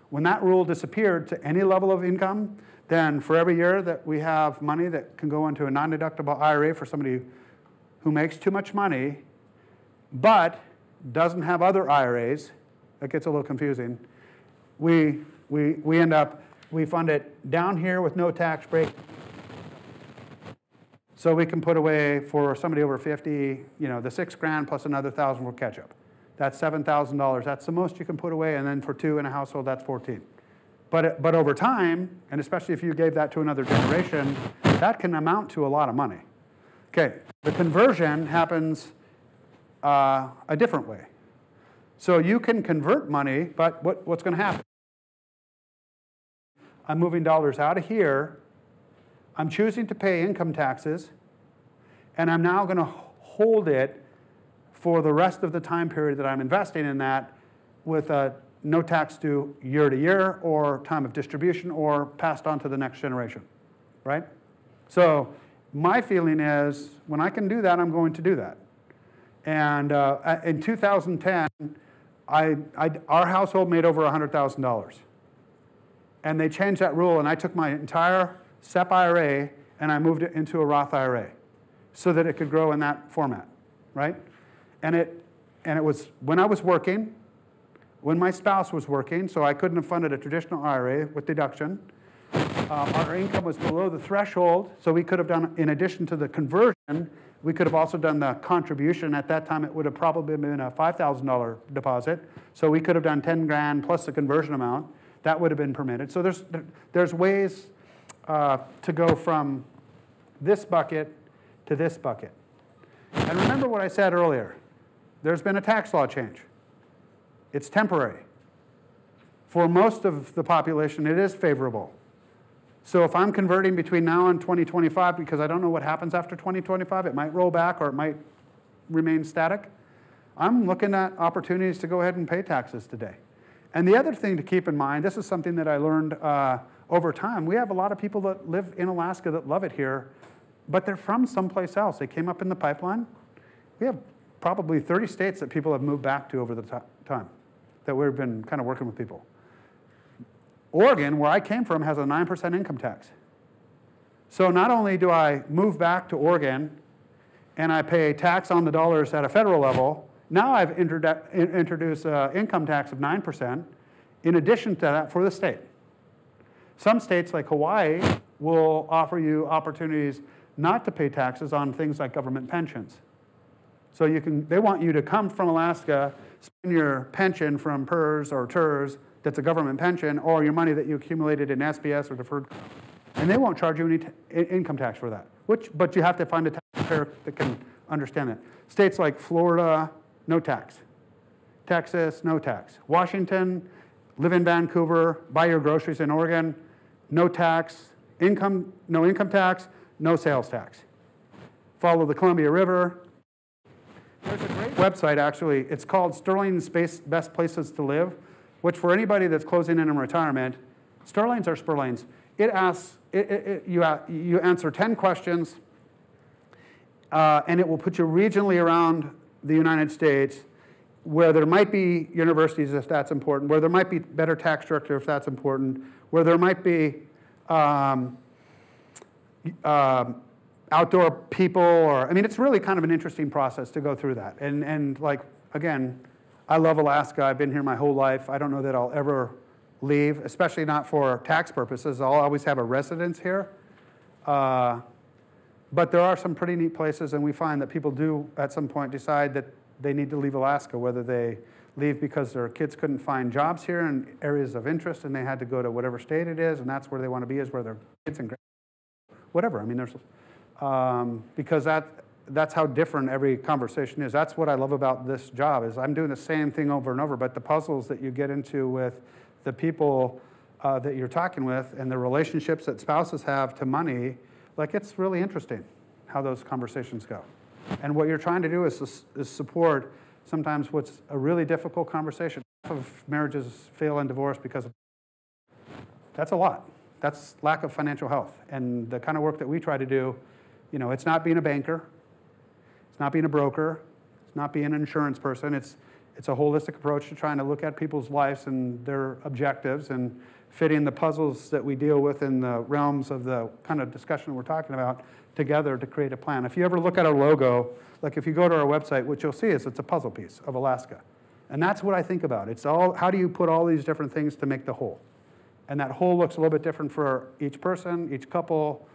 When that rule disappeared to any level of income, then for every year that we have money that can go into a non-deductible IRA for somebody who makes too much money, but doesn't have other IRAs, that gets a little confusing, we fund it down here with no tax break. So we can put away for somebody over 50, the $6,000 plus another $1,000 for catch-up. That's $7,000. That's the most you can put away, and then for 2 in a household, that's 14. But over time, and especially if you gave that to another generation, that can amount to a lot of money. Okay, the conversion happens a different way. So you can convert money, but what's going to happen? I'm moving dollars out of here I'm choosing to pay income taxes, and I'm now going to hold it for the rest of the time period that I'm investing in that with no tax due year to year or time of distribution or passed on to the next generation, right? So my feeling is when I can do that, I'm going to do that. And in 2010, our household made over $100,000. And they changed that rule, and I took my entire SEP IRA and I moved it into a Roth IRA so that it could grow in that format, right? And it was when I was working, when my spouse was working, so I couldn't have funded a traditional IRA with deduction. Our income was below the threshold, so we could have done, in addition to the conversion, we could have also done the contribution. At that time, it would have probably been a $5,000 deposit, so we could have done 10 grand plus the conversion amount. That would have been permitted. So there's ways to go from this bucket to this bucket. And remember what I said earlier. There's been a tax law change. It's temporary. For most of the population, it is favorable. So if I'm converting between now and 2025, because I don't know what happens after 2025, it might roll back or it might remain static, I'm looking at opportunities to go ahead and pay taxes today. And the other thing to keep in mind, this is something that I learned over time. We have a lot of people that live in Alaska that love it here, but they're from someplace else. They came up in the pipeline. We have probably 30 states that people have moved back to over the time that we've been kind of working with people. Oregon, where I came from, has a 9% income tax. So not only do I move back to Oregon and I pay tax on the dollars at a federal level, now I've introduced income tax of 9% in addition to that for the state. Some states like Hawaii will offer you opportunities not to pay taxes on things like government pensions. So they want you to come from Alaska, spend your pension from PERS or TERS, that's a government pension, or your money that you accumulated in SBS or deferred, and they won't charge you any income tax for that. But you have to find a taxpayer that can understand it. States like Florida, no tax. Texas, no tax. Washington, live in Vancouver, buy your groceries in Oregon, no tax. No income tax, no sales tax. Follow the Columbia River. There's a great website, actually. It's called Sterling's Best Places to Live, which for anybody that's closing in on retirement, Sterling's or Sperling's, it asks, you answer 10 questions, and it will put you regionally around the United States, where there might be universities if that's important, where there might be better tax structure if that's important, where there might be outdoor people, or, I mean, it's really kind of an interesting process to go through that. And like, again, I love Alaska. I've been here my whole life. I don't know that I'll ever leave, especially not for tax purposes. I'll always have a residence here. But there are some pretty neat places, and we find that people do, at some point, decide that they need to leave Alaska, whether they leave because their kids couldn't find jobs here in areas of interest, and they had to go to whatever state it is, and that's where they want to be, is where their kids and whatever. I mean, there's because that's how different every conversation is. That's what I love about this job, is I'm doing the same thing over and over, but the puzzles that you get into with the people that you're talking with and the relationships that spouses have to money, like, it's really interesting how those conversations go. And what you're trying to do is support sometimes what's a really difficult conversation. Half of marriages fail in divorce because of, that's a lot. That's lack of financial health. And the kind of work that we try to do, you know, it's not being a banker, it's not being a broker, it's not being an insurance person. It's a holistic approach to trying to look at people's lives and their objectives and fitting the puzzles that we deal with in the realms of the kind of discussion we're talking about together to create a plan. If you ever look at our logo, like if you go to our website, what you'll see is it's a puzzle piece of Alaska. And that's what I think about. It's all, how do you put all these different things to make the whole? And that whole looks a little bit different for each person, each couple.